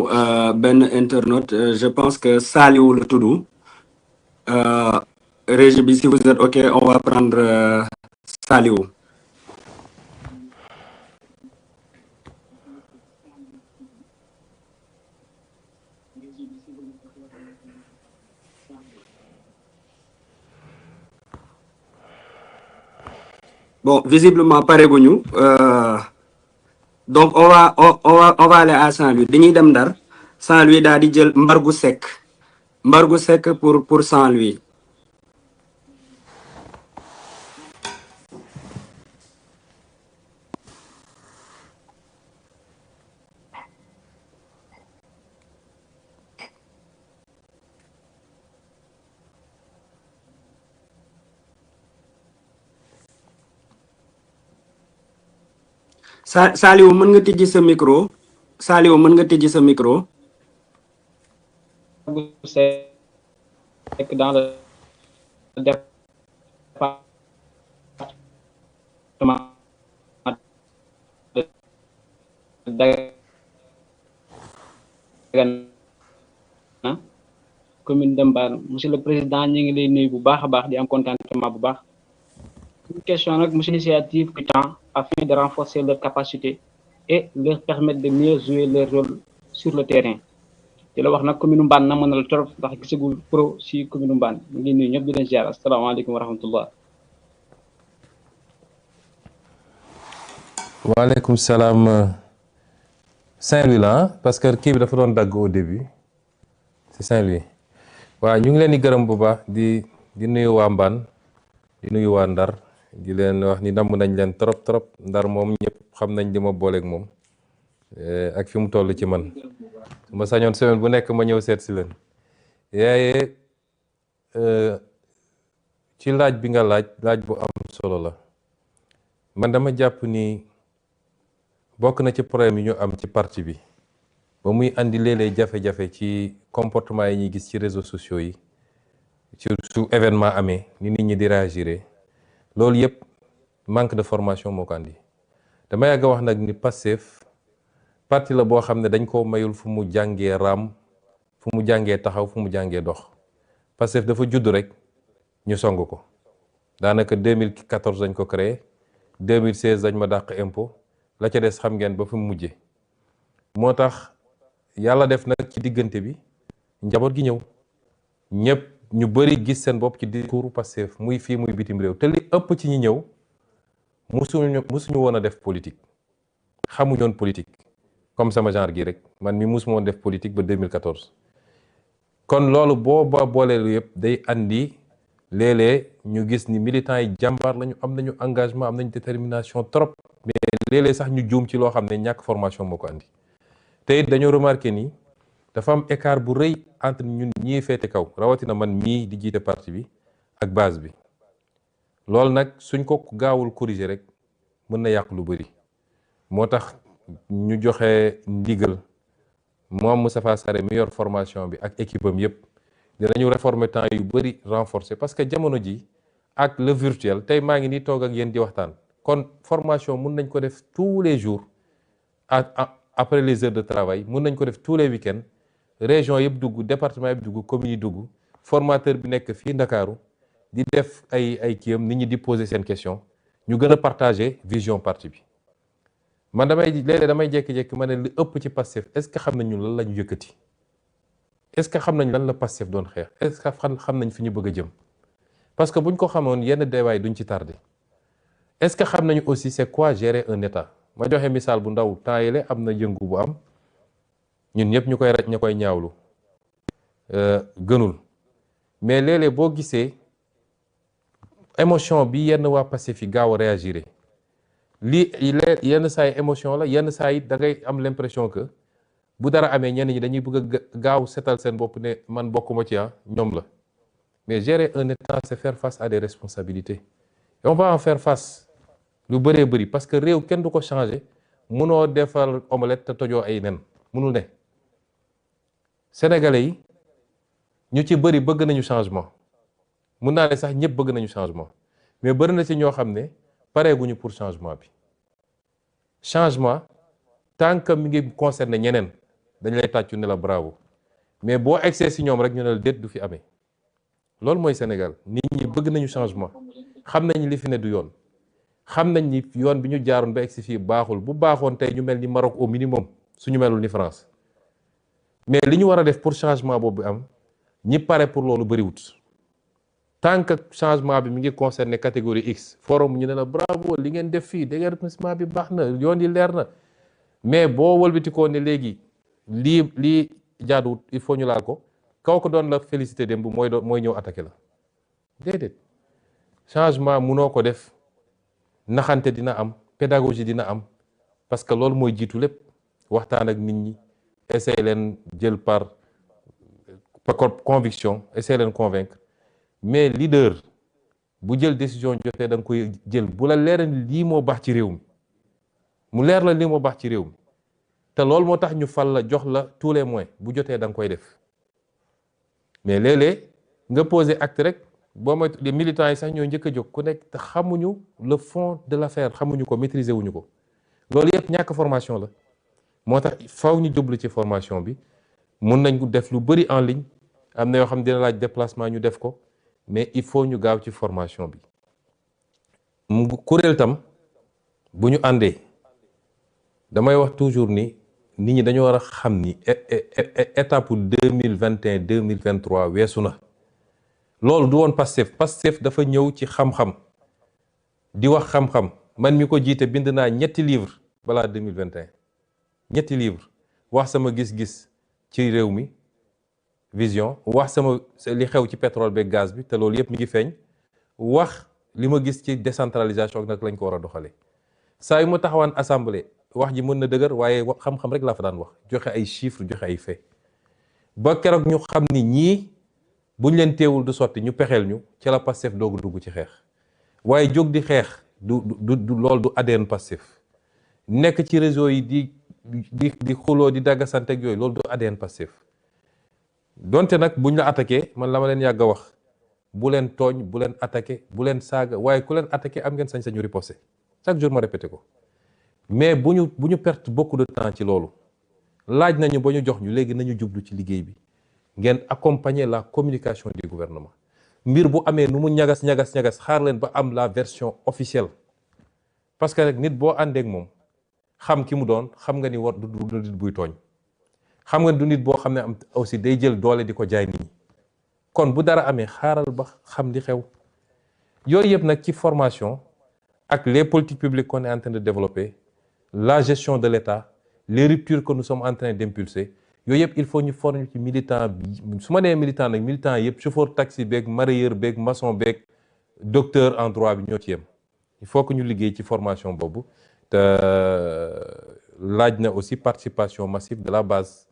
benn internaute je pense que Saliou la tudd régie bi si vous êtes ok on va prendre Saliou. Bon, visiblement pareguñu donc on va aller à Saint-Louis dañuy dem Ndar Saint-Louis daal di jël Mbargu Seck pour Saint-Louis. Saliou mën nga tijji sa micro Saliou mën nga tijji sa micro. Dans le département de Dagana commune de Mbane monsieur le président ñu ngi lay nuyu bu baax a baax di am contentement bu baax. Une question nag monsieur initiative du temps afin de renforcer leur capacité et leur permettre de mieux jouer leur rôle sur le terrain di la wax nag commune Mbane na mën a la trop ndax gisagul pro si commune Mbane ñu ngi nuyu ñëpp di leen ziar asalaamaaleykum wa rahmatullah. waaleykum salaam Saint-Louis la parce que kii bi dafa doon dagg au début c'est Saint-Louis waaw ñu ngi leen di gërëm bu baax di nuyu waa Mbaan di nuyu waa Ndar di leen wax ni namm nañ leen trop Ndar moom ñëpp xam nañ li ma booleeg moom ak fi mu toll ci man su ma sañoon semaine bu nekk ma ñëw seet si leen yaaye ci laaj bi nga laaj bu am solo la man dama jàpp ni bokk na ci problème yi ñu am ci parti bi ba muy andi léeg-léeg jafe-jafe ci comportement yi ñuy gis ci réseaux sociaux yi su événement amee ni nit ñi di réagir loolu yëpp manque de formation moo ko andi dama yàgg a wax nag ni Pastef parti la boo xam ne dañ koo mayul fu mu jàngee raam fu mu jàngee taxaw fu mu jàngee dox Pastef dafa judd rek ñu song ko daanaka 2014 dañ ko créé 2016 dañ ma dàq impôt la ca des xam ngeen ba fi mu mujjee moo tax yàlla def nag ci diggante bi njaboot gi ñëw ñëpp ñu bëri gis seen bopp ci discours Pastef muy fii muy bitim réew te li ëpp ci ñi ñëw musuñu woon a def politique xamuñoon politique comme sama genre gi rek man mi musuma woon def politique ba 2014 kon loolu boo booleelu yëpp day andi léeg-léeg ñu gis ni militants yi jàmbaar lañu am nañu engagement am nañu détermination trop mais léeg-léeg sax ñu juum ci loo xam ne ñàkk formation moo ko andi te it dañoo remarqué ni dafa am écart bu rëy entre ñun ñii féete kaw rawatina man mii di jiite parti bi ak base bi loolu nag suñ ko gaawul corriger rek mën na yàq lu bëri moo tax ñu joxe ndigal moom Moustapha Sarré mi yor formation bi ak équipe am yëpp dinañu réformer temps yu bëri renforcer parce que jamono ji ak le virtuel tey maa ngi nii toog ak yéen di waxtaan kon formation mun nañ ko def tous les jours après les heures de travail mun nañ ko def tous les week-ends région yëpp dugg département yëpp dugg commune yi dugg formateur bi nekk fii Ndakaaru di def ay kiyam nit ñi di poser seen question ñu gën a partager vision parti bi man léeg-léeg damay jékki-jékki ma ne li ëpp ci Pastef est-ce que xam nañ ñun lan la ñu yëkkati est-ce que xam nañ lan la Pastef doon xeex est-ce que xam nañ fi ñu bëgg a jëm parce que buñ ko xamoon yenn débat duñ ci tardé est-ce que xam nañu aussi c'est quoi gérer un état ma joxe misaal bu ndaw temps yële am na yëngu bu am ñun ñëpp ñu koy raj ña koy ñaawlu gënul mais léeg-léeg boo gisee émotion bi yenn waa Pastef yi gaaw a réagir lii yenn saa yi émotion la yenn saa yi da ngay am l'impression que bu dara amee ñenn ñi dañuy bëgg a gaaw setal seen bopp ne man bokkuma ci ñoom la mais gérer un état c'est faire face à des responsabilités et on va en faire face lu bëree bëri parce que réew kenn du ko changer munoo defal omelette te tojoo ay nen munul ne sénégalais yi ñu ci bëri bëgg nañu changement mun naa ne sax ñëpp bëgg nañu changement mais bëri na ci ñoo xam ne pareeguñu pour changement bi changement tant que mi ngi concerné ñeneen dañ lay tàccu ne la bravo mais boo egsee si ñoom rek ñu ne la déet du fi amee loolu mooy Sénégal nit ñi bëgg nañu changement xam nañ li fi ne du yoon xam nañ ni yoon bi ñu jaaroon ba egsi fii baaxul bu baaxoon tey ñu mel ni Maroc au minimum suñu melul ni France mais li ñu war a def pour changement boobu am ñi pare pour loolu bëriwut tant que changement bi mi ngi concerné catégorie X forum ñu ne la bravo li ngeen def fii déguerpissement bi baax na yoon yi leer na mais boo wëlbatikoo ne léegi lii jaaduwut il faut ñu laal ko kaw ko doon la félicité démb mooy ñëw attaqué la déedéet changement munoo ko def naxante dina am pédagogie dina am parce que loolu mooy jiitu lépp waxtaan ak nit ñi essayer leen jël par conviction essayer leen convaincre mais leader bu jël décision jotee da nga koy jël bu la leer ni lii moo baax ci réew mi mu leer la lii moo baax ci réew mi te loolu moo tax ñu fal la jox la tous les moyens bu jotee da nga koy def mais léeg-léeg nga poser acte rek boo moy les militants yi sax ñoo njëkk a jóg ku nekk te xamuñu le fond de l'affaire xamuñu ko maîtriser wuñu ko loolu yëpp ñàkk formation la moo tax faw ñu jublu ci formation bi mun nañ ko def lu bëri en ligne am na yoo xam dina laaj déplacement ñu def ko mais il faut ñu gaaw ci formation bi kuréel tam bu ñu àndee damay wax toujours ni nit ñi dañoo war a xam ni étape 2021 2023 weesu na loolu du woon Pastef dafa ñëw ci xam-xam di wax xam-xam man mi ko jiite bind naa 3 livres balaa 2021 3 livres wax sama gis-gis ci réew mi vision wax sama li xew ci pétrole beeg gaz bi te loolu yëpp mi ngi feeñ wax li ma gis ci décentralisation nag lañ ko war a doxalee saa yu ma taxawaan assemblée wax ji mën na dëgër waaye xam-xam rek laa fa daan wax joxe ay chiffres joxe ay faits ba keroog ñu xam ni ñii buñ leen teewul du sotti ñu pexeel ñu ci la Pastef doogu dugg ci xeex waaye jóg di xeex du loolu du ADN Pastef nekk ci réseau yi di xuloo di daggasante ak yooyu loolu du ADN Pastef donte nag buñ la attaqué man la ma leen yàgg a wax bu leen tooñ bu leen attaqué bu leen saaga waaye ku leen attaqué am ngeen sañ-sañu riposter chaque jour ma répété ko mais bu ñu perte beaucoup de temps ci loolu laaj nañu ba ñu jox ñu léegi nañu jublu ci liggéey bi ngeen accompagner la communication du gouvernement mbir bu amee nu mu ñagas xaar leen ba am la version officielle parce que rek nit boo àndeek moom xam ki mu doon xam nga ni war du nit buy tooñ xam nga du nit boo xam ne am aussi day jël doole di ko jaay nit ñi kon bu dara amee xaaral ba xam li xew yooyu yëpp nag ci formation ak les politiques publiques qu'on est en train de développer la gestion de l'État les ruptures que nous sommes en train d'impulser yooyu yëpp il faut ñu former ci militant bi su ma nee militant nag militant yëpp chauffeur taxi beeg mareyeur beeg maçon beeg docteur en droit bi ñoo ci yem il faut que ñu liggéey ci formation boobu te laaj na aussi participation massive de la base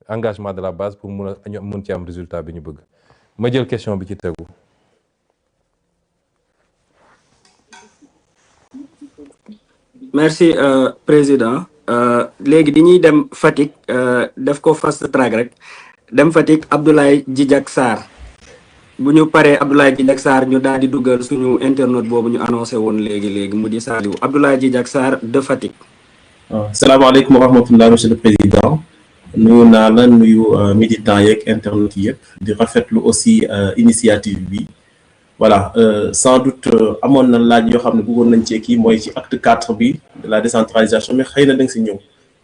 engagement de la base pour mën ci am résultat bi ñu bëgg ma jël question bi ci tegu. merci président léegi di ñuy dem Fatick def ko fast track rek dem Fatick Abdoulaye Djidjack Sarr bu ñu paree Abdoulaye Djidjack Sarr ñu daal di dugal suñu internet boobu ñu annoncé woon léegi mu di Saliou Abdoulaye Djidjack Sarr de Fatick. salaamaaleykum wa rahmatullah monsieur le président nuyu naa la nuyu militants yeeg internet yëpp di rafetlu aussi initiative bi voilà sans doute amoon na laaj yoo xam ne bëggoon nañ ci kii mooy ci acte 4 bi de la décentralisation mais xëy na da nga si ñëw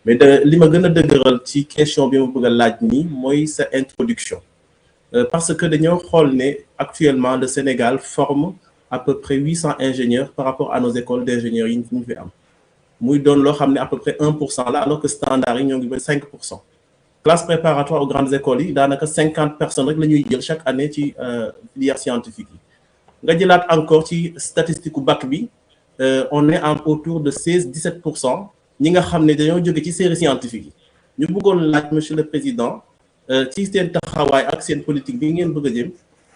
mais li ma gën a dëgëral ci question bi ma bëgg a laaj nii mooy sa introduction parce que dañoo xool ne actuellement le Sénégal forme à peu près 800 ingénieurs par rapport à nos écoles d'ingénieurs yi ñu fi am muy doon loo xam ne à peu près 1% la alors que standard yi ñoo ngi ba 5%. classe préparatoire aux grandes écoles yi daanaka 50 personnes rek la ñuy jël chaque année ci filière scientifique yi nga jëlaat encore ci statistique bac bi on est autour de 16-17% ñi nga xam ne dañoo jóge ci série scientifique yi ñu bëggoon laaj monsieur le président ci seen taxawaay ak seen politique bi ngeen bëgg a jëm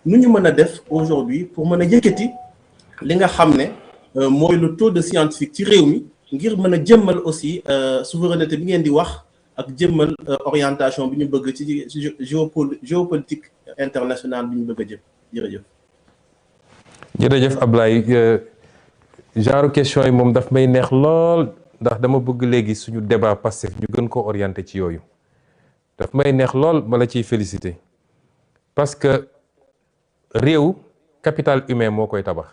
nu ñu mën a def aujourd'hui pour mën a yëkkati li nga xam ne mooy le taux de scientifique ci réew mi ngir mën a jëmmal aussi souveraineté bi ngeen di wax ak jëmmal orientation bi ñu bëgg ci géopolitique internationale bi ñu bëgg a jëm jërëjëf. jërëjëf Ablaye genre question yi moom daf may neex lool ndax dama bëgg léegi suñu débat Pastef ñu gën ko orienté ci yooyu daf may neex lool ma la ciy félicité parce que réew capital humain moo koy tabax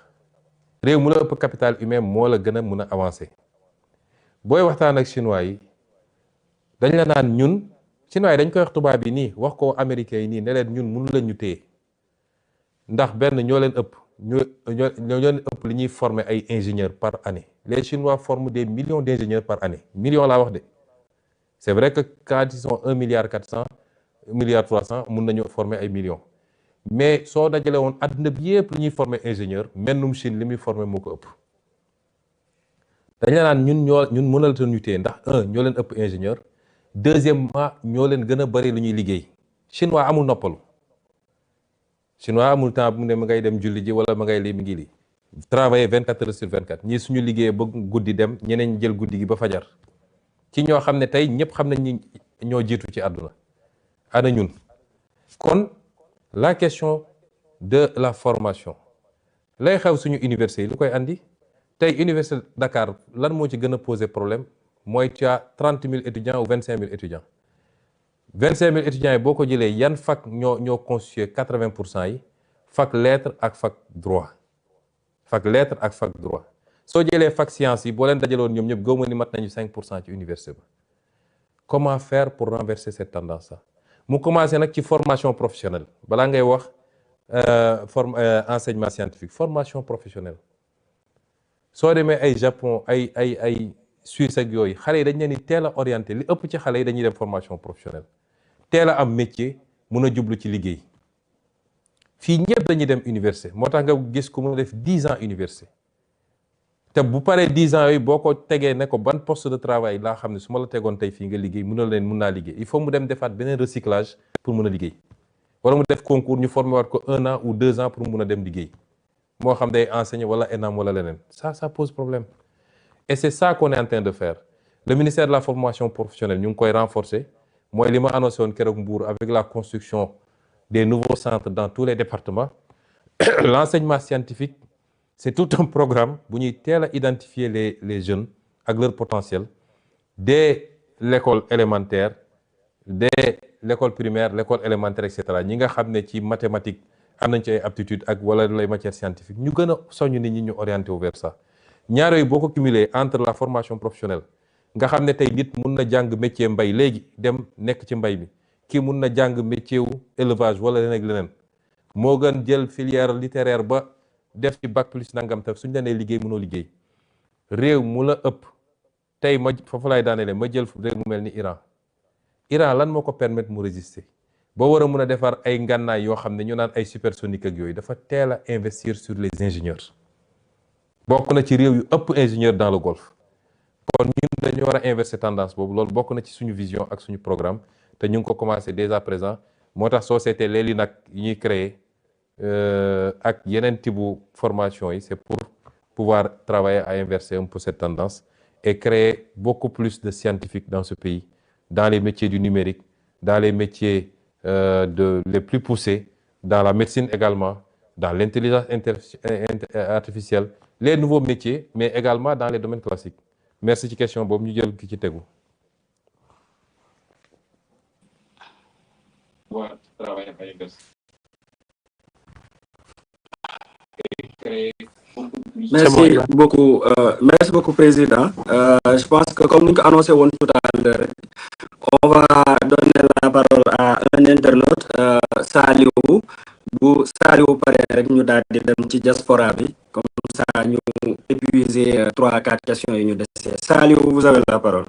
réew mu la ëpp capital humain moo la gën a mën a avancer booy waxtaan ak chinois yi dañ la naan ñun chinois yi dañ koy wax tubaab yi nii wax ko américains yi nii ne leen ñun mënu leen ñu téye ndax benn ñoo leen ëpp ñoo leen ëpp li ñuy former ay ingénieurs par année les chinois forment des millions d'ingénieurs par année millions laa wax de c'est vrai que quand ils sont 1,4 milliard 1,3 milliard mun nañu former ay millions mais soo dajale woon àdduna bi yëpp li ñuy former ingénieur mennum Chine li muy former moo ko ëpp dañ la naan ñun mënal ñu téye ndax ñoo leen ëpp ingénieur deuxièmement ñoo leen gën a bari lu ñuy liggéey chinois amul noppalu chinois amul temps bu mu ne ma ngay dem julli ji wala ma ngay lii mi ngi lii travailler 24 heures sur 24 ñii suñu liggéeyee ba guddi dem ñeneen jël guddi gi ba fajar ci ñoo xam ne tey ñëpp xam nañ ñi ñoo jiitu ci àdduna ana ñun kon la question de la formation lay xew suñu université yi lu koy andi tey université Dakar lan moo ci gën a poser problème mooy tu as 30 000 étudiants ou 25 000 étudiants 25 000 étudiants yi boo ko jëlee yan fac ñoo constitué 80% yi fac lettres ak fac droit soo jëlee fac sciences yi boo leen dajaloon ñoom ñëpp gëwma ni mat nañu 5% ci université ba comment faire pour renverser cette tendance là mu commencé nag ci formation professionnelle balaa ngay wax enseignement scientifique formation professionnelle soo demee ay Japon ay Suisse ak yooyu xale yi dañ leen di teel a orienté li ëpp ci xale yi dañuy dem formation professionnelle teel a am métier mun a jublu ci liggéey. fii ñëpp dañuy dem université moo tax nga gis ku mu def 10 ans université te bu paree 10 ans yooyu boo ko tegee ne ko ban poste de travail laa xam ne su ma la tegoon tey fii nga liggéey mun naa liggéey il faut mu dem defaat beneen recyclage pour mun a liggéey wala mu def concours ñu formé waat ko 1 an ou 2 ans pour mun a dem liggéey moo xam day enseigner wala ENAM wala leneen ça pose problème et c'est ça qu'on est en train de faire le ministère de la formation professionnelle ñu ngi koy renforcer mooy li ma annoncé woon keroog Mbour avec la construction des nouveaux centres dans tous les départements. L'enseignement scientifique, c'est tout un programme bu ñuy teel a identifier les jeunes ak leur potentiel dès l'école élémentaire, dès l'école primaire, l'école élémentaire, etc. ñi nga xam ne ci mathématiques am nañ ci ay aptitudes ak wala les matières scientifiques ñu gën a soññ nit ñi ñu orienté vers ça. ñaar yooyu boo ko cumulé entre la formation professionnelle nga xam ne tey nit mun na jàng métier mbay léegi dem nekk ci mbay mi. kii mun na jàng métier wu élevage wala leneen ak leneen moo gën jël filière littéraire ba def ci bac plus nangam te suñ la nee liggéey mënoo liggéey réew mu la ëpp tey ma foofu laay daanelee ma jël réew mu mel ni Iran lan moo ko permettre mu résister boo war a mun a defar ay ngànnaay yoo xam ne ñu naan ay supersonique ak yooyu dafa teel a investir sur les ingénieurs bokk na ci réew yu ëpp ingénieur dans le Golfe kon ñun dañu war a inverser tendance boobu loolu bokk na ci suñu vision ak suñu programme te ñu ngi ko commencé dès à présent moo tax société léegi nag yi ñuy créer ak yeneen type formation yi c'est pour pouvoir travailler à inverser un peu cette tendance et créer beaucoup plus de scientifiques dans ce pays dans les métiers du numérique dans les métiers les plus poussés dans la médecine également dans l'intelligence artificielle les nouveaux métiers mais également dans les domaines classiques merci ci question boobu ñu jël ki ci tegu. Merci beaucoup président. Je pense que comme nous l'avons annoncé tout à l'heure, on va donner la parole à un internaute, Saliou. Bu Saliou paré rek ñu daal di dem ci diaspora bi comme ça ñu épuiser 3 à 4 questions yi ñu déssé. Saliou, vous avez la parole.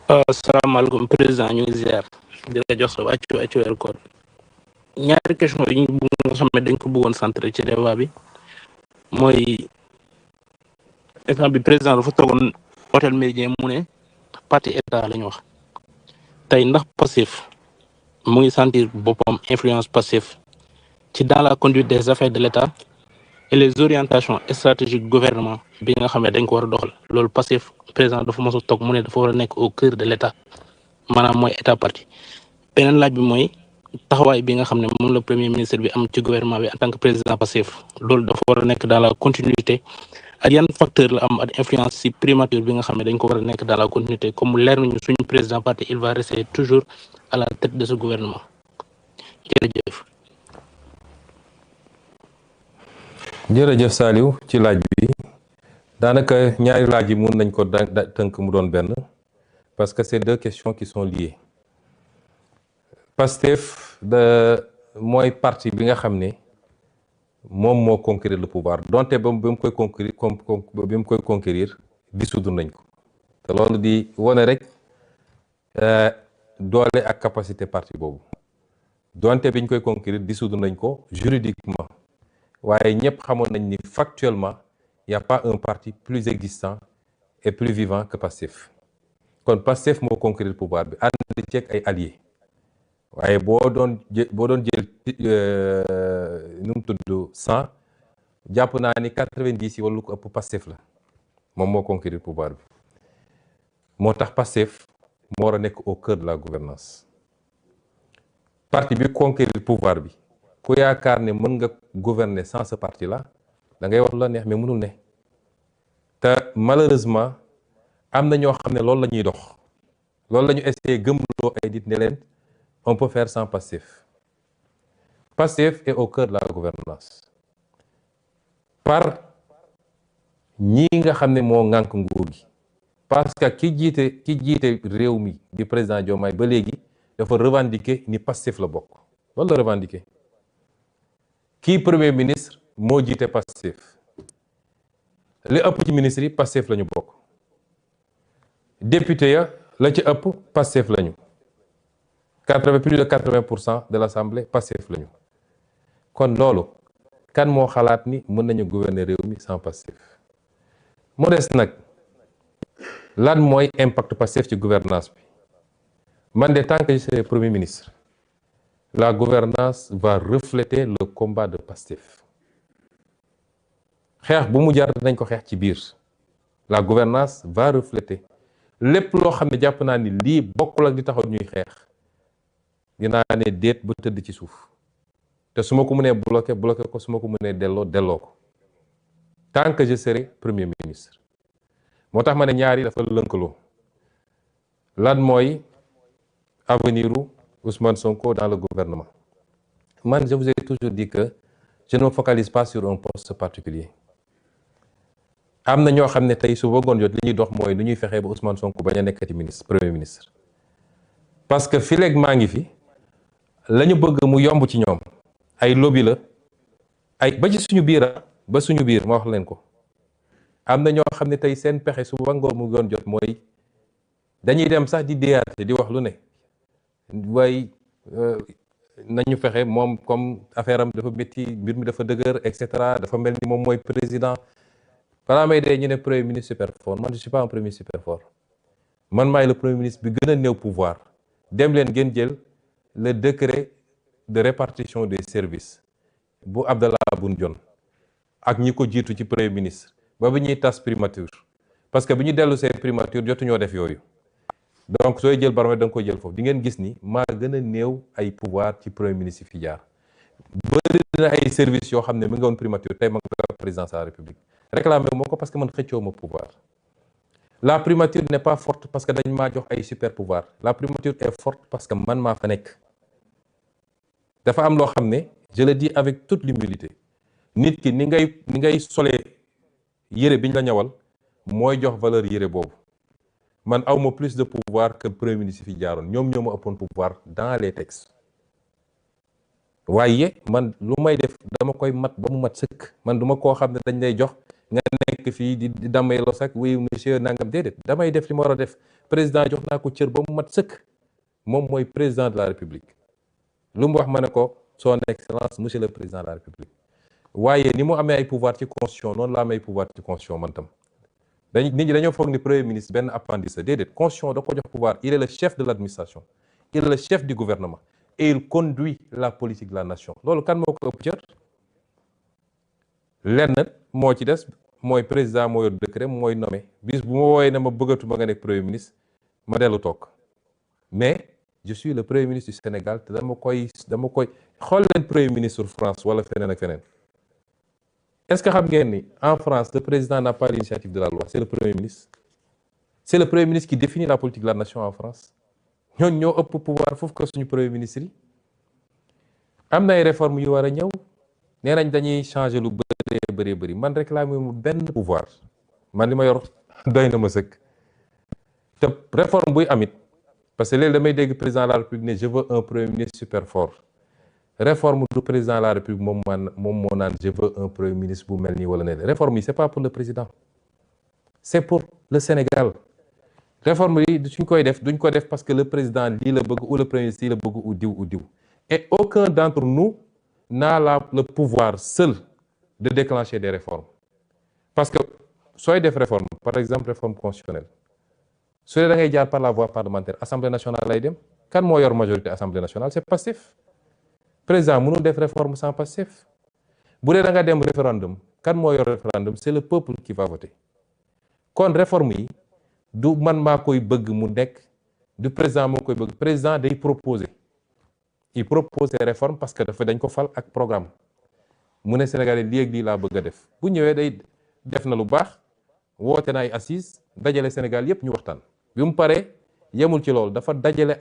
Asalaamaaleykum président ñu ngi ziar di la jox sa wàccu weer koor ñaari question yi ñu nga xam ne dañ ko bëggoon centré ci débat bi mooy exemple bi président dafa toogoon hôtel Méridien mu ne parti état la ñu wax tey ndax Pastef mu ngi sentir boppam influence Pastef ci dans la conduite des affaires de l'État et les orientations stratégiques gouvernement bi nga xam ne dañ ko war a doxal loolu Pastef président dafa mos a toog mu ne dafa war a nekk au cœur de l'État maanaam mooy état parti beneen laaj bi mooy taxawaay bi nga xam ne moom la premier ministre bi am ci gouvernement bi en tant que président Pastef loolu dafa war a nekk dans la continuité ak yan facteur la am ak influence ci primature bi nga xam ne dañ ko war a nekk dans la continuité comme leer nañu suñu président parti il va rester toujours à la tête de ce gouvernement jërëjëf. jërëjëf Saliou ci laaj bi daanaka ñaari laaj yi mun nañ ko tënk mu doon benn parce que c'est 2 questions qui sont liées Pastef mooy parti bi nga xam ne moom moo conquérir le pouvoir donte ba mu koy conquérir dissoudre nañ ko te loolu di wone rek doole ak capacité parti boobu donte biñ koy conquérir dissoudre nañ ko juridiquement waaye ñëpp xamoon nañ ni factuellement il y a pas un parti plus existant et plus vivant que Pastef kon Pastef moo conquérir pouvoir bi ànd ceeg ay alliés waaye boo doon jël nu mu tudd 100 jàpp naa ni 90 yi wala lu ko ëpp Pastef la moom moo conquérir pouvoir bi moo tax Pastef moo war a nekk au cœur de la gouvernance parti bi conquérir pouvoir bi ku yaakaar ne mën nga gouverner sans ce parti là da ngay wax la neex mais mënul ne te malheureusement am na ñoo xam ne loolu la ñuy dox loolu la ñu essayé gëmloo ay nit ne leen on peut faire sans Pastef. Pastef est au cœur de la gouvernance par ñi nga xam ne moo ŋànk nguur gi parce que ki jiite réew mi di président Diomaye ba léegi dafa revendiquer ni Pastef la bokk loolu la revendiquer kii premier ministre moo jiite Pastef li ëpp ci ministre yi Pastef la ñu bokk député ya la ci ëpp Pastef la ñu plus de 80% de l'Assemblée Pastef lañu kon loolu kan moo xalaat ni mën nañu gouverner réew mi sans Pastef moo des nag lan mooy impact Pastef ci gouvernance bi man de tant que je serai Premier ministre la gouvernance va refléter le combat de Pastef xeex bu mu jar nañ ko xeex ci biir la gouvernance va refléter lépp loo xam ne jàpp naa ni lii bokkul ak di taxaw ñuy xeex dinaa ne déet ba tëdd ci suuf te su ma ko mënee bloqué ko su ma ko mënee delloo ko tant que je serai Premier ministre moo tax ma ne ñaari dafa lënkaloo lan mooy avenir u Ousmane Sonko dans le gouvernement man je vous ai toujours dit que je ne me focalise pas sur un poste particulier am na ñoo xam ne tey su bëggoon jot li ñuy dox mooy nu ñuy fexee ba Ousmane Sonko bañ a nekkati Premier ministre parce que fi léegi maa ngi fi la ñu bëgg mu yomb ci ñoom ay lobby la ay ba ci suñu biir ma wax leen ko am na ñoo xam ne tey seen pexe su wangoor mu doon jot mooy dañuy dem sax di déyaate di wax lu ne waaye nañu fexe moom comme affaire am dafa métti mbir mi dafa dëgër et cetera dafa mel ni moom mooy président balaa may dee ñu ne premier ministre super fort man je suis pas un premier ministre super fort man maay le premier ministre bi gën a néew pouvoir dem leen ngeen jël le décret de répartition des services bu Abdallah Boun Dionne ak ñi ko jiitu ci premier ministre ba bi ñuy tas primature parce que bi ñu dellu see primature jotuñoo def yooyu donc sooy jël baromètre da nga koy jël foofu di ngeen gis ni maa gën a néew ay pouvoir ci premier ministre yi fi jaar bëri na ay services yoo xam ne mi nga woon primature tey ma nga présidence de la République réclamé moo ko parce que man xëccoo ma pouvoir la primature n'est pas forte parce que dañ maa jox ay super pouvoir la primature est forte parce que man maa fa nekk dafa am loo xam ne je le dis avec toute l'humilité nit ki ni ngay solee yére bi ñu la ñawal mooy jox valeur yére boobu man awma plus de pouvoir que premier ministre fi jaaroon ñoom ñoo ma ëppoon pouvoir dans les textes waaye man lu may def dama koy mat ba mu mat sëkk man duma koo xam ne dañ lay jox nga nekk fii di damay los ak oui monsieur nangam déedéet damay def li ma war a def président jox naa ko cër ba mu mat sëkk moom mooy président de la république lu mu wax ma ne ko son excellence monsieur le président de la république waaye ni mu amee ay pouvoir ci constitution noonu la amee ay pouvoir ci constitution man tam nit ñi dañoo foog ni premier ministre benn appendice la déedéet constitution da ko jox pouvoir il est le chef de l'administration il est le chef du gouvernement et il conduit la politique de la nation loolu kan moo ko ëpp cër lenn moo ci des mooy président moo yor décret mooy nommé bis bu ma wooyee ne ma bëggatuma nga nekk premier ministre ma dellu toog mais je suis le premier ministre du Sénégal te dama koy xool leen premier ministre France wala feneen ak feneen est-ce que xam ngeen ni en France le président n'a pas l'initiative de la loi c'est le premier ministre qui définit la politique de la nation en France ñooñu ñoo ëpp pouvoir foofu que suñu premier ministre yi am na ay réformes yu war a ñëw nee nañ dañuy changer lu bëri man réclamer mu benn pouvoir man li ma yor doy na ma sëkk te réforme buy amit parce que léegi damay dégg président de la République ne je veux un premier ministre super fort réforme du président de la République moom moo naan je veux un premier ministre bu mel nii wala ne réforme yi c'est pas pour le président c'est pour le Sénégal réforme yi suñ koy def duñ ko def parce que le président lii la bëgg ou le premier ministre lii la bëgg ou diw et aucun d'entre nous n'a le pouvoir seul de déclencher des réformes parce que sooy def réforme par exemple réforme constitutionnelle su dee da ngay jaar par la voie parlementaire assemblée nationale lay dem kan moo yor majorité assemblée nationale c'est Pastef président mënul def réforme sans Pastef bu dee da nga dem référendum kan moo yor référendum c'est le peuple qui va voter kon réforme yi du man maa koy bëgg mu nekk du président moo koy bëgg président day proposer il propose des réformes parce que dañ ko fal ak programme mu ne Sénégalais lii ak lii laa bëgg a def bu ñëwee day def na lu baax woote na ay assises dajale Sénégal yépp ñu waxtaan bi mu paree yemul ci loolu dafa dajale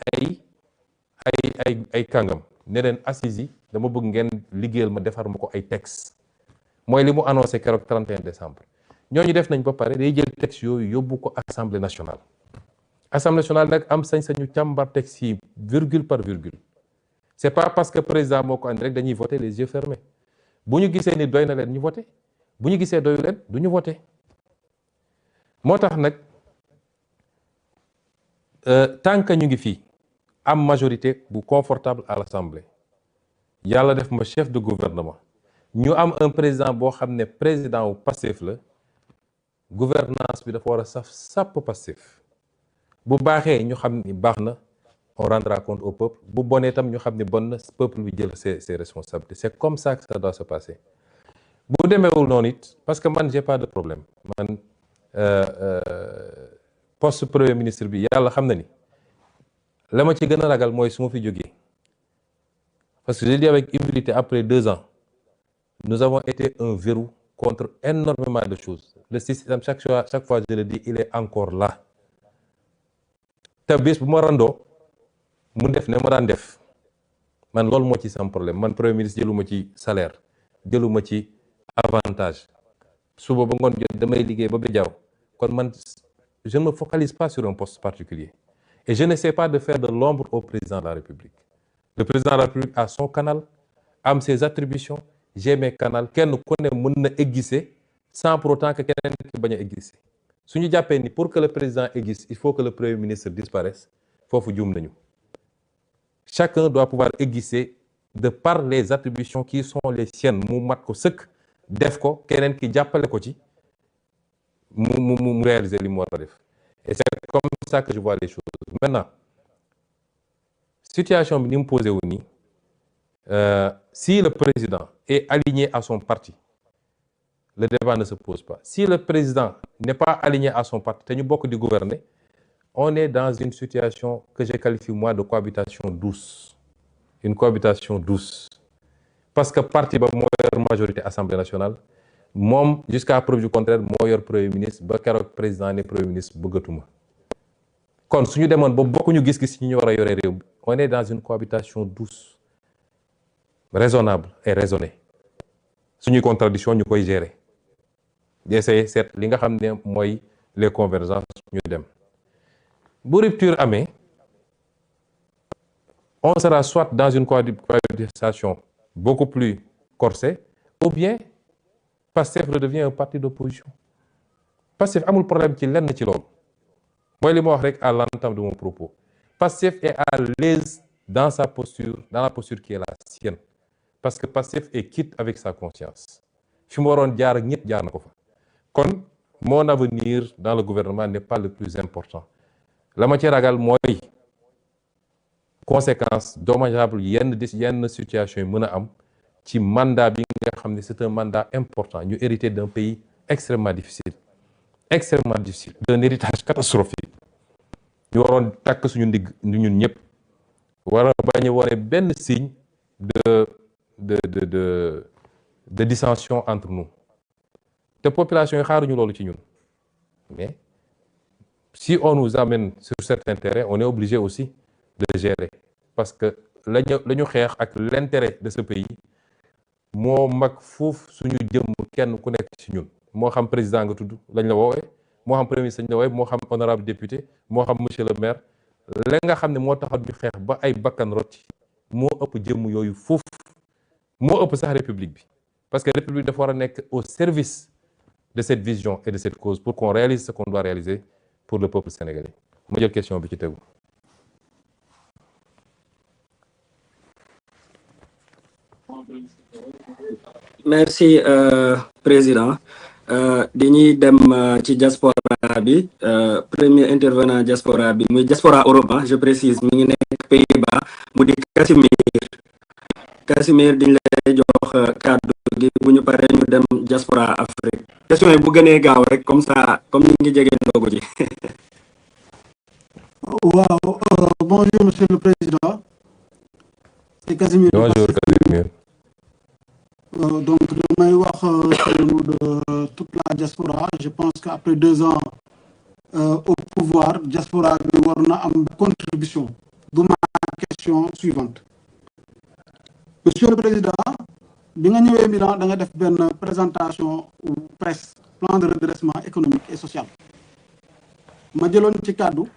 ay kàngam ne leen assises yi dama bëgg ngeen liggéeyal ma defar ma ko ay textes mooy li mu annoncé keroog 31 décembre ñooñu def nañ ba pare day jël texte yooyu yóbbu ko assemblée nationale nag am sañ-sañu càmbar texte yi virgule par virgule c'est pas parce que président moo ko andi rek dañuy voter les yeux fermés bu ñu gisee ni doy na leen ñu voter bu ñu gisee doyu leen du ñu voter moo tax nag tant que ñu ngi fii am majorité bu confortable à l'Assemblée yàlla def ma chef de gouvernement ñu am un président boo xam ne président wu Pastef la gouvernance bi dafa war a sàpp Pastef bu baaxee ñu xam ni baax na on rendra compte au peuple bu bonee tam ñu xam ni bon na peuple bi jël ses responsabilités c'est comme ça que ça doit se passer bu demeewul noonu it parce que man j'ai pas de problème man poste premier ministre bi yàlla xam na ni la ma ci gën a ragal mooy su ma fi jógee parce que je dis avec humilité après 2 ans nous avons été un verrou contre énormément de choses le système chaque fois je le dis il est encore là te bés bu ma randoo mu def ne ma daan def man loolu moo ci sam problème man premier ministre jëluma ci salaire jëluma ci avantage suba ba ngoon jot damay liggéey ba jaaw kon man je ne me focalise pas sur un poste particulier et je n'essaie pas de faire de l'ombre au président de la République. Le président de la République a son canal, a ses attributions, j'ai mes canaux, kenn ku ne mën na exister sans pour autant que keneen ki bañ a exister. Su ñu jàppee ni pour que le président existe, il faut que le premier ministre disparaisse, foofu juum nañu. Chacun doit pouvoir exister de par les attributions qui sont les siennes, mu mat ko sëkk, def ko, keneen ki jàppale ko ci, mu réaliser li mu war a def. Et c'est comme ça que je vois les choses. Maintenant, situation bi ni mu posé wu nii si le président est aligné à son parti, le débat ne se pose pas. Si le président n'est pas aligné à son parti, te ñu bokk di gouverner, on est dans une situation que je qualifie moi de cohabitation douce. Une cohabitation douce. Parce que parti ba moo yor majorité Assemblée nationale, moom jusqu'à preuve du contraire moo yor premier ministre ba keroog président ne premier ministre bëggatuma. Kon suñu demoon ba bokkuñu gis-gis ñu war a yore réew mi, on est dans une cohabitation douce, raisonnable et raisonnée. Suñuy contradiction ñu koy gérer, d'essayer seet li nga xam ne mooy les convergences ñu dem. Bu rupture amee, on sera soit dans une cohabitation beaucoup plus corsée, ou bien Pastef redevient un parti d'opposition. Pastef amul problème ci lenn ci loolu. Mooy li ma wax rek à l'entame de mon propos. Pastef est à l'aise dans sa posture, dans la posture qui est la sienne. Parce que Pastef est quitte avec sa conscience. Fi mu waroon jaar ak ñëpp jaar na ko fa. Kon mon avenir dans le gouvernement n'est pas le plus important. La ma ci ragal mooy conséquences dommageables yenn situation yi mën a am ci mandat bi nga xam ne c'est un mandat important. Ñu hérité d'un pays extrêmement difficile, d'un héritage catastrophique. Ñu waroon takk suñu ndigg ñun ñëpp war a bañ a wone benn signe de dissension entre nous. Te population yi xaaruñu loolu ci ñun. Mais si on nous amène sur certains terrains, on est obligé aussi de gérer. Parce que la ñu xeex ak l'intérêt de ce pays moo mag foofu suñu jëm kenn ku nekk ci ñun. Moo xam président nga tudd lañ la woowee, moo xam premier ministre lañ la woowee, moo xam honorable député, moo xam monsieur le maire. La nga xam ne moo taxaw ñu xeex ba ay bakkan rot ci moo ëpp jëmm yooyu foofu moo ëpp sax république bi. Parce que république dafa war a nekk au service de cette vision et de cette cause pour qu'on réalise ce qu'on doit réaliser pour le peuple sénégalais. Ma jël question bi ci tegu. Merci président. Dañuy dem ci diaspora bi premier intervenant diaspora bi muy diaspora Europe, je précise mi ngi nekk Pays-Bas mu di Casimir diñ lay jox kàddu gi bu ñu paree ñu dem diaspora Afrique. Question yi bu gënee gaaw rek comme ça comme ñu ngi jege ndogu ji. Waaw, bonjour monsieur le président. C'est Casimir. Bonjour Casimir. Donc damay wax au nom de toute la diaspora. Je pense qu'après 2 ans au pouvoir, diaspora bi war na am contribution. De ma question suivante. Monsieur le président, bi nga ñëwee Milan da nga def benn présentation presse plan de redressement économique et social. Ma jëloon ci kàddu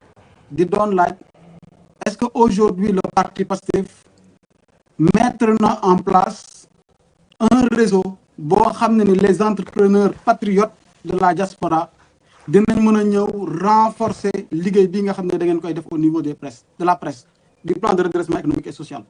di doon laaj est-ce que aujourd'hui le parti Pastef mettre na en place un réseau boo xam ne ni les entrepreneurs patriotes de la diaspora dinañ mën a ñëw renforcer liggéey bi nga xam ne da ngeen koy def au niveau des presse de la presse du plan de redressement économique et social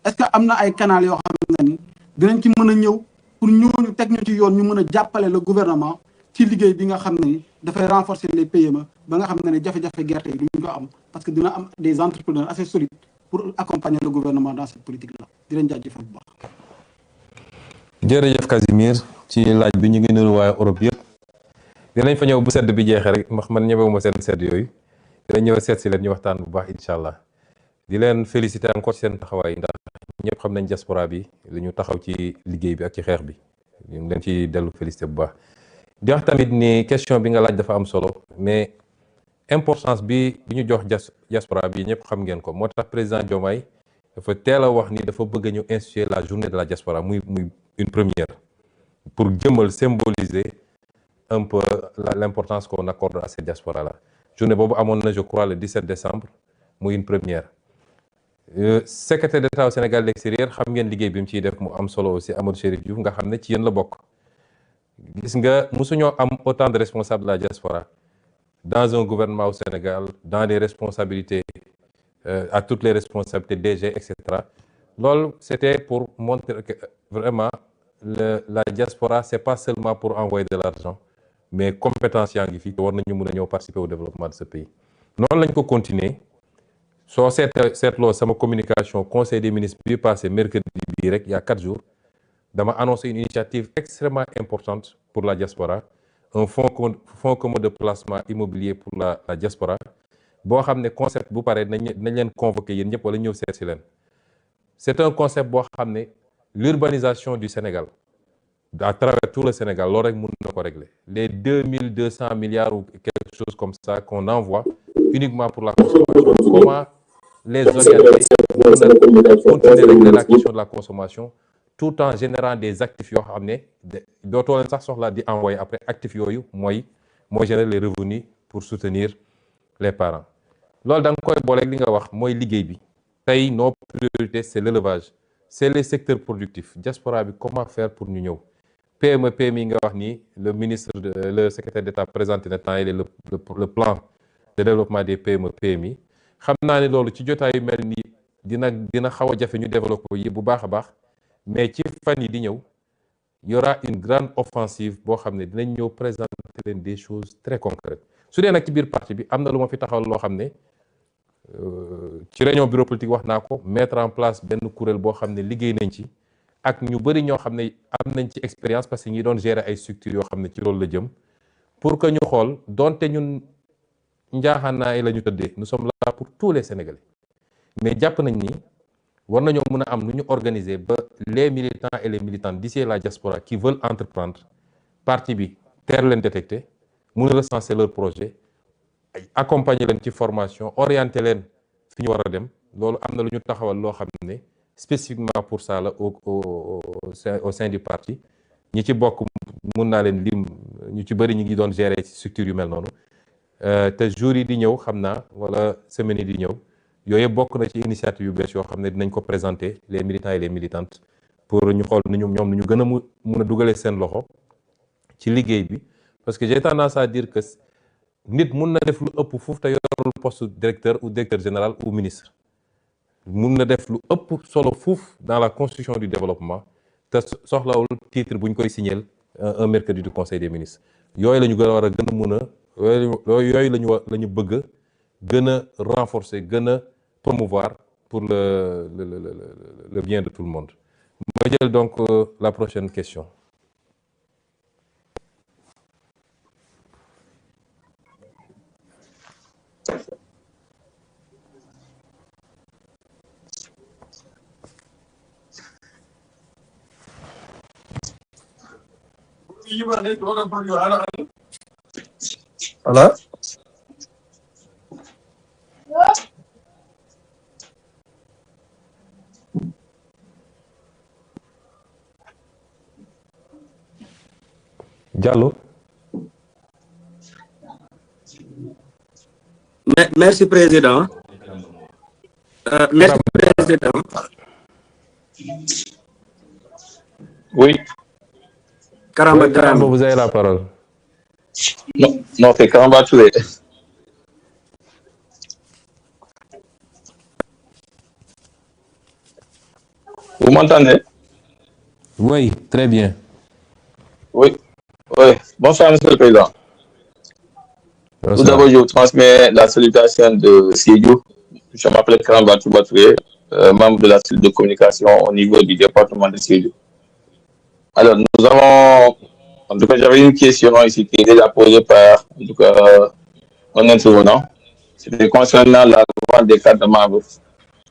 est-ce que am na ay canal yoo xam ne ni dinañ ci mën a ñëw pour ñooñu teg ñu ci yoon ñu mën a jàppale le gouvernement ci liggéey bi nga xam ne ni dafay renforcer les PME ba nga xam ne ne jafe-jafe gerte yi duñu ko am parce que dina am des entrepreneurs assez solides pour accompagner le gouvernement dans cette politique là di leen jaajëfal bu baax. jërëjëf Casimir ci laaj bi ñu ngi nuyu waa Europe yëpp dinañ fa ñëw bu sedd bi jeexee rek ndax man ñëwuma seen sedd yooyu dinañ ñëw seet si leen ñu waxtaan bu baax incha allah di leen féliciter encore ci seen taxawaay ndax ñëpp xam nañ diaspora bi li ñu taxaw ci liggéey bi ak ci xeex bi ñu ngi leen ci dellu féliciter bu baax. di wax tamit ni question bi nga laaj dafa am solo mais importance bi ñu jox diaspora bi ñëpp xam ngeen ko moo tax président Diomaye dafa teel a wax ni dafa bëgg ñu instituer la journée de la diaspora muy une première pour jëmmal symboliser un peu l'importance qu'on accorde à cette diaspora là journée boobu amoon na je crois le 17 décembre muy une première. Secrétaire d'État au Sénégal de l'extérieur xam ngeen liggéey bi mu ciy def mu am solo aussi Amadou Chérif Diouf nga xam ne ci yéen la bokk gis nga mosuñoo am autant de responsables de la diaspora dans un gouvernement au Sénégal dans les responsabilités à toutes les responsabilités DG etc. loolu c'était pour montrer que vraiment la diaspora c'est pas seulement pour envoyer de l'argent mais compétence yaa ngi fi war nañu mën a ñëw participer au développement de ce pays noonu lañ ko continuer soo seetloo sama communication conseil des ministres bi passé mercredi bii rek il y a 4 jours dama annoncé une initiative extrêmement importante pour la diaspora un fonds commun de placement immobilier pour la diaspora boo xam ne concept bu pare nañ leen convoqué yéen ñëpp wala ñëw seet si leen c'est un concept boo xam ne l'urbanisation du Sénégal à travers tout le Sénégal loolu rek mën na ko régler les 2200 milliards ou quelque chose comme ça qu'on envoie uniquement pour la consommation comment les orienter mën a continuer régler la question de la consommation tout en générant des actifs yoo xam ne dootoo leen sax soxla di envoyer après actifs yooyu mooy générer les revenus pour soutenir les parents loolu da nga koy booleeg li nga wax mooy liggéey bi tey nos priorités c'est l'élevage c'est les secteurs productifs diaspora bi comment faire pour ñu ñëw PME PMI nga wax ni le secrétaire d'État présenté na temps le plan de développement des PME PMI xam naa ne loolu ci jotaayu mel ni dina xaw a jafe ñu développer yi bu baax a baax mais ci fan yi di ñëw y aura une grande offensive boo xam ne dinañ ñëw présenter leen des choses très concrètes su dee nag ci biir parti bi am na lu ma fi taxaw loo xam ne ci réunion bureau politique wax naa ko mettre en place benn kuréel boo xam ne liggéey nañ ci ak ñu bëri ñoo xam ne am nañ ci expérience parce que ñi doon gérer ay structures yoo xam ne ci loolu la jëm pour que ñu xool donte ñun njaaxaanaay la ñu tëddee nous sommes là pour tous les Sénégalais mais jàpp nañ ni war nañoo mën a am nu ñu organiser ba les militants et les militantes d'ici la diaspora qui veulent entreprendre parti bi teel leen détecter mun a recenser leur projet accompagner leen ci formation orienter leen fi ñu war a dem loolu am na lu ñu taxawal loo xam ne spécifiquement pour ça la au sein du parti ñi ci bokk mun naa leen lim ñu ci bëri ñu ngi doon gérer ci structure yu mel noonu te jours yi di ñëw xam naa wala semaine yi di ñëw yooyu bokk na ci initiative yu bees yoo xam ne dinañ ko présenter les militants et les militantes pour ñu xool nu ñoom nu ñu gën a mun a dugalee seen loxo ci liggéey bi parce que j'ai tendance à dire que nit mun na def lu ëpp foofu te yorul poste directeur ou directeur général ou ministre mun na def lu ëpp solo fuuf dans la construction du développement te soxlawul titre bu ñu koy signer un mercredi du conseil des ministres yooyu la ñu gën a war a gën a mun a yooyu la ñu bëgg gën a renforcer gën a promouvoir pour le bien de tout le monde. ma jël donc la prochaine question. Voilà. Diallo. Merci président. Merci président. Oui. Karamba, vous avez la parole. Non, c'est Karamba Touré. Vous m'entendez? Oui, très bien. Oui. Oui. Bonsoir, Monsieur le Président. Tout Bonsoir. d'abord, je vous transmets la salutation de Sédhiou. Je m'appelle Karamba Toubaturé, membre de la cellule de communication au niveau du département de Sédhiou. Alors, nous avons, en tout cas, j'avais une question ici qui est déjà posée par, en tout cas, un intervenant. C'était concernant la vente des cartes de membres.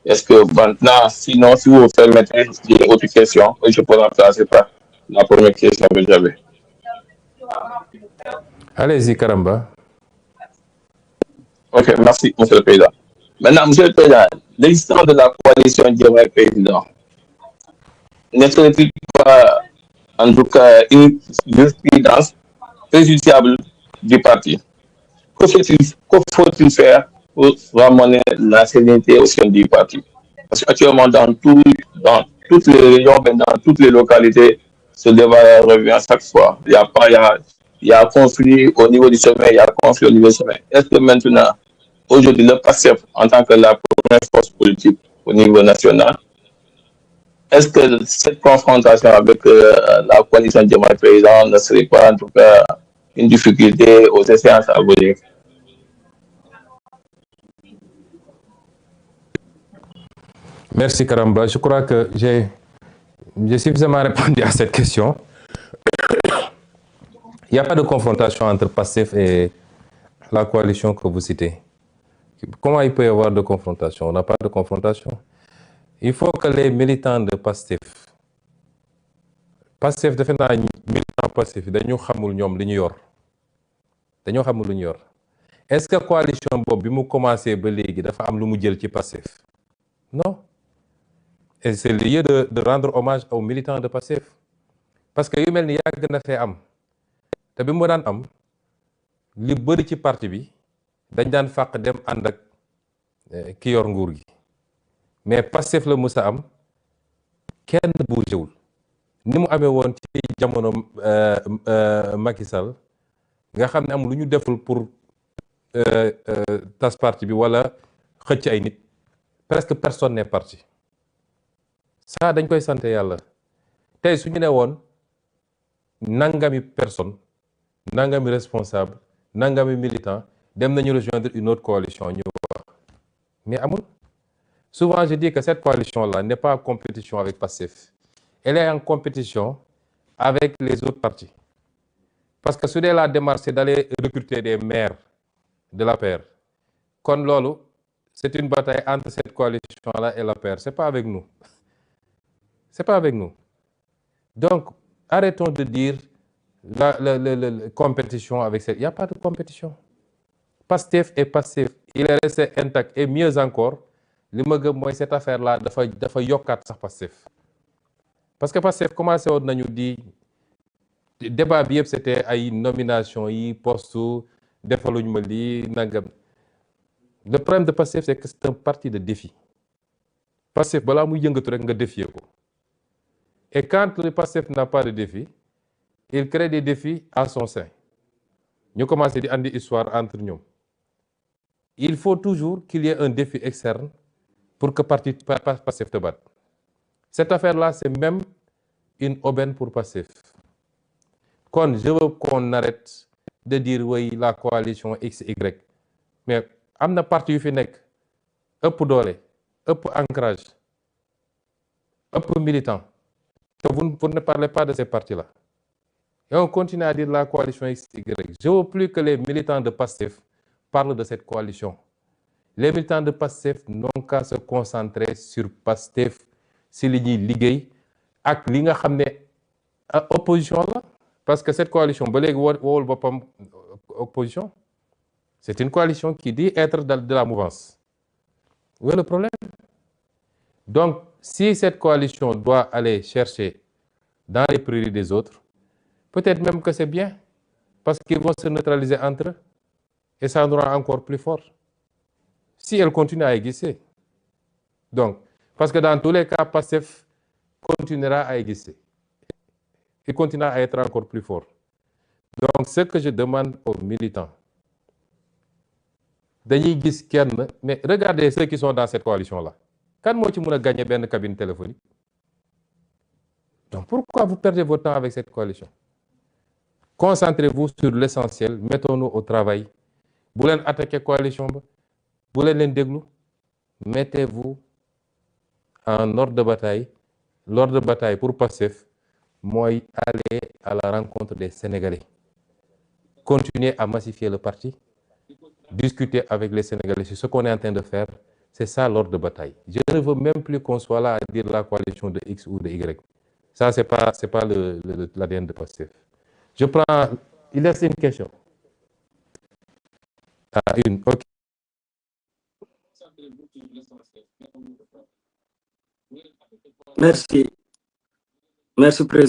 Est-ce que maintenant, sinon, si vous vous permettez, j'ai autre question, je peux remplacer par la première question que j'avais. Allez-y, Karamba. Ok, merci, Monsieur le Président. Maintenant, Monsieur le Président, l'existence de la coalition Diomaye Président ne serait-il pas, en tout cas, une jurisprudence préjudiciable du parti? Que faut-il faire pour ramener la sérénité au sein du parti? Parce qu'actuellement, dans toutes les régions, dans toutes les localités, ce débat revient chaque fois. Il y a conflit au niveau du sommet, il y a conflit au niveau du sommet. Est-ce que maintenant, aujourd'hui, le PASTEF, en tant que la première force politique au niveau national, est-ce que cette confrontation avec la coalition Diomaye Président ne serait pas, en tout cas, une difficulté aux séances à venir? Merci, Karamba. Je crois que j'ai suffisamment répondu à cette question. Il n'y a pas de confrontation entre PASTEF et la coalition que vous citez. Comment il peut y avoir de confrontation? On n'a pas de confrontation. Il faut que les militants de PASTEF defe naa militant PASTEF dañu xamul ñoom li ñu yor dañoo xamul lu ñu yor. Est-ce que coalition boobu bi mu commencé ba léegi dafa am lu mu jël ci PASTEF? Non. Et c'est le lieu de rendre hommage aux militants de PASTEF. Parce que yu mel ni yàgg na fee am te bi mu daan am li bëri ci parti bi dañ daan fàq dem ànd ak ki yor nguur gi mais PASTEF la mës a am kenn bougéwul ni mu amee woon ci jamono Macky Sall nga xam ne am lu ñu deful pour tas parti bi wala xëcc ay nit presque personne n'est parti. Ça dañ koy sant yàlla tey su ñu ne woon nangami personne nangami responsable nangami militant dem nañu rejoindre une autre coalition ñu wax mais amul. Souvent je dis que cette coalition là n'est pas en compétition avec PASTEF, elle est en compétition avec les autres partis parce que su dee la démarche c'est d'aller recruter des maires de l'APR kon loolu c'est une bataille entre cette coalition là et l'APR, c'est pas avec nous. C'est pas avec nous. Donc, arrêtons de dire la compétition avec cette... Il n'y a pas de compétition. PASTEF est PASTEF. Il est resté intact. Et mieux encore, cette affaire-là, il faut yokkat sax PASTEF. Parce que PASTEF commencé à nous dire débat bi yëpp c'était ay nomination yi poste defaluñ ma lii nangam. Le problème de PASTEF c'est que c'est un parti de défi. PASTEF balaa muy yëngatu rek nga défier ko. Et quand le PASTEF n'a pas de défi, il crée des défis à son sein. Nous commençons à dire histoire entre nous. Il faut toujours qu'il y ait un défi externe pour que le PASTEF te batte. Cette affaire-là, c'est même une aubaine pour PASTEF. Quand je veux qu'on arrête de dire oui, la coalition X, Y. Mais il y a un parti qui est un peu doré, un peu ancrage, un peu militant. Vous ne parlez pas de ces partis-là. Et on continue à dire la coalition XY. Je ne veux plus que les militants de PASTEF parlent de cette coalition. Les militants de PASTEF n'ont qu'à se concentrer sur PASTEF, si li ñuy liggéey ak li nga xam ne opposition la parce que cette coalition ba léegi woowul boppam opposition. C'est une coalition qui dit être de la mouvance. Où est le problème? Donc, si cette coalition doit aller chercher dans les prairies des autres, peut-être même que c'est bien, parce qu'ils vont se neutraliser entre eux, et ça nous rend encore plus fort. Si elle continue à exister. Donc, parce que dans tous les cas, PASTEF continuera à exister. Il continuera à être encore plus fort. Donc, ce que je demande aux militants, mais regardez ceux qui sont dans cette coalition-là. Quand moi, tu as gagné une cabine téléphonique, Donc pourquoi vous perdez votre temps avec cette coalition? Concentrez-vous sur l'essentiel, mettons-nous au travail. Vous voulez attaquer la coalition, vous voulez l'endéglu, mettez-vous en ordre de bataille. L'ordre de bataille pour Pastef, moi, aller à la rencontre des Sénégalais. Continuer à massifier le parti, discuter avec les Sénégalais sur ce qu'on est en train de faire. C'est ça l'ordre de bataille. Je ne veux même plus qu'on soit là à dire la coalition de X ou de Y. Ça, c'est pas l'ADN de Pastef. Je prends... Il reste une question. Ah, une, ok. Merci. Merci, Président.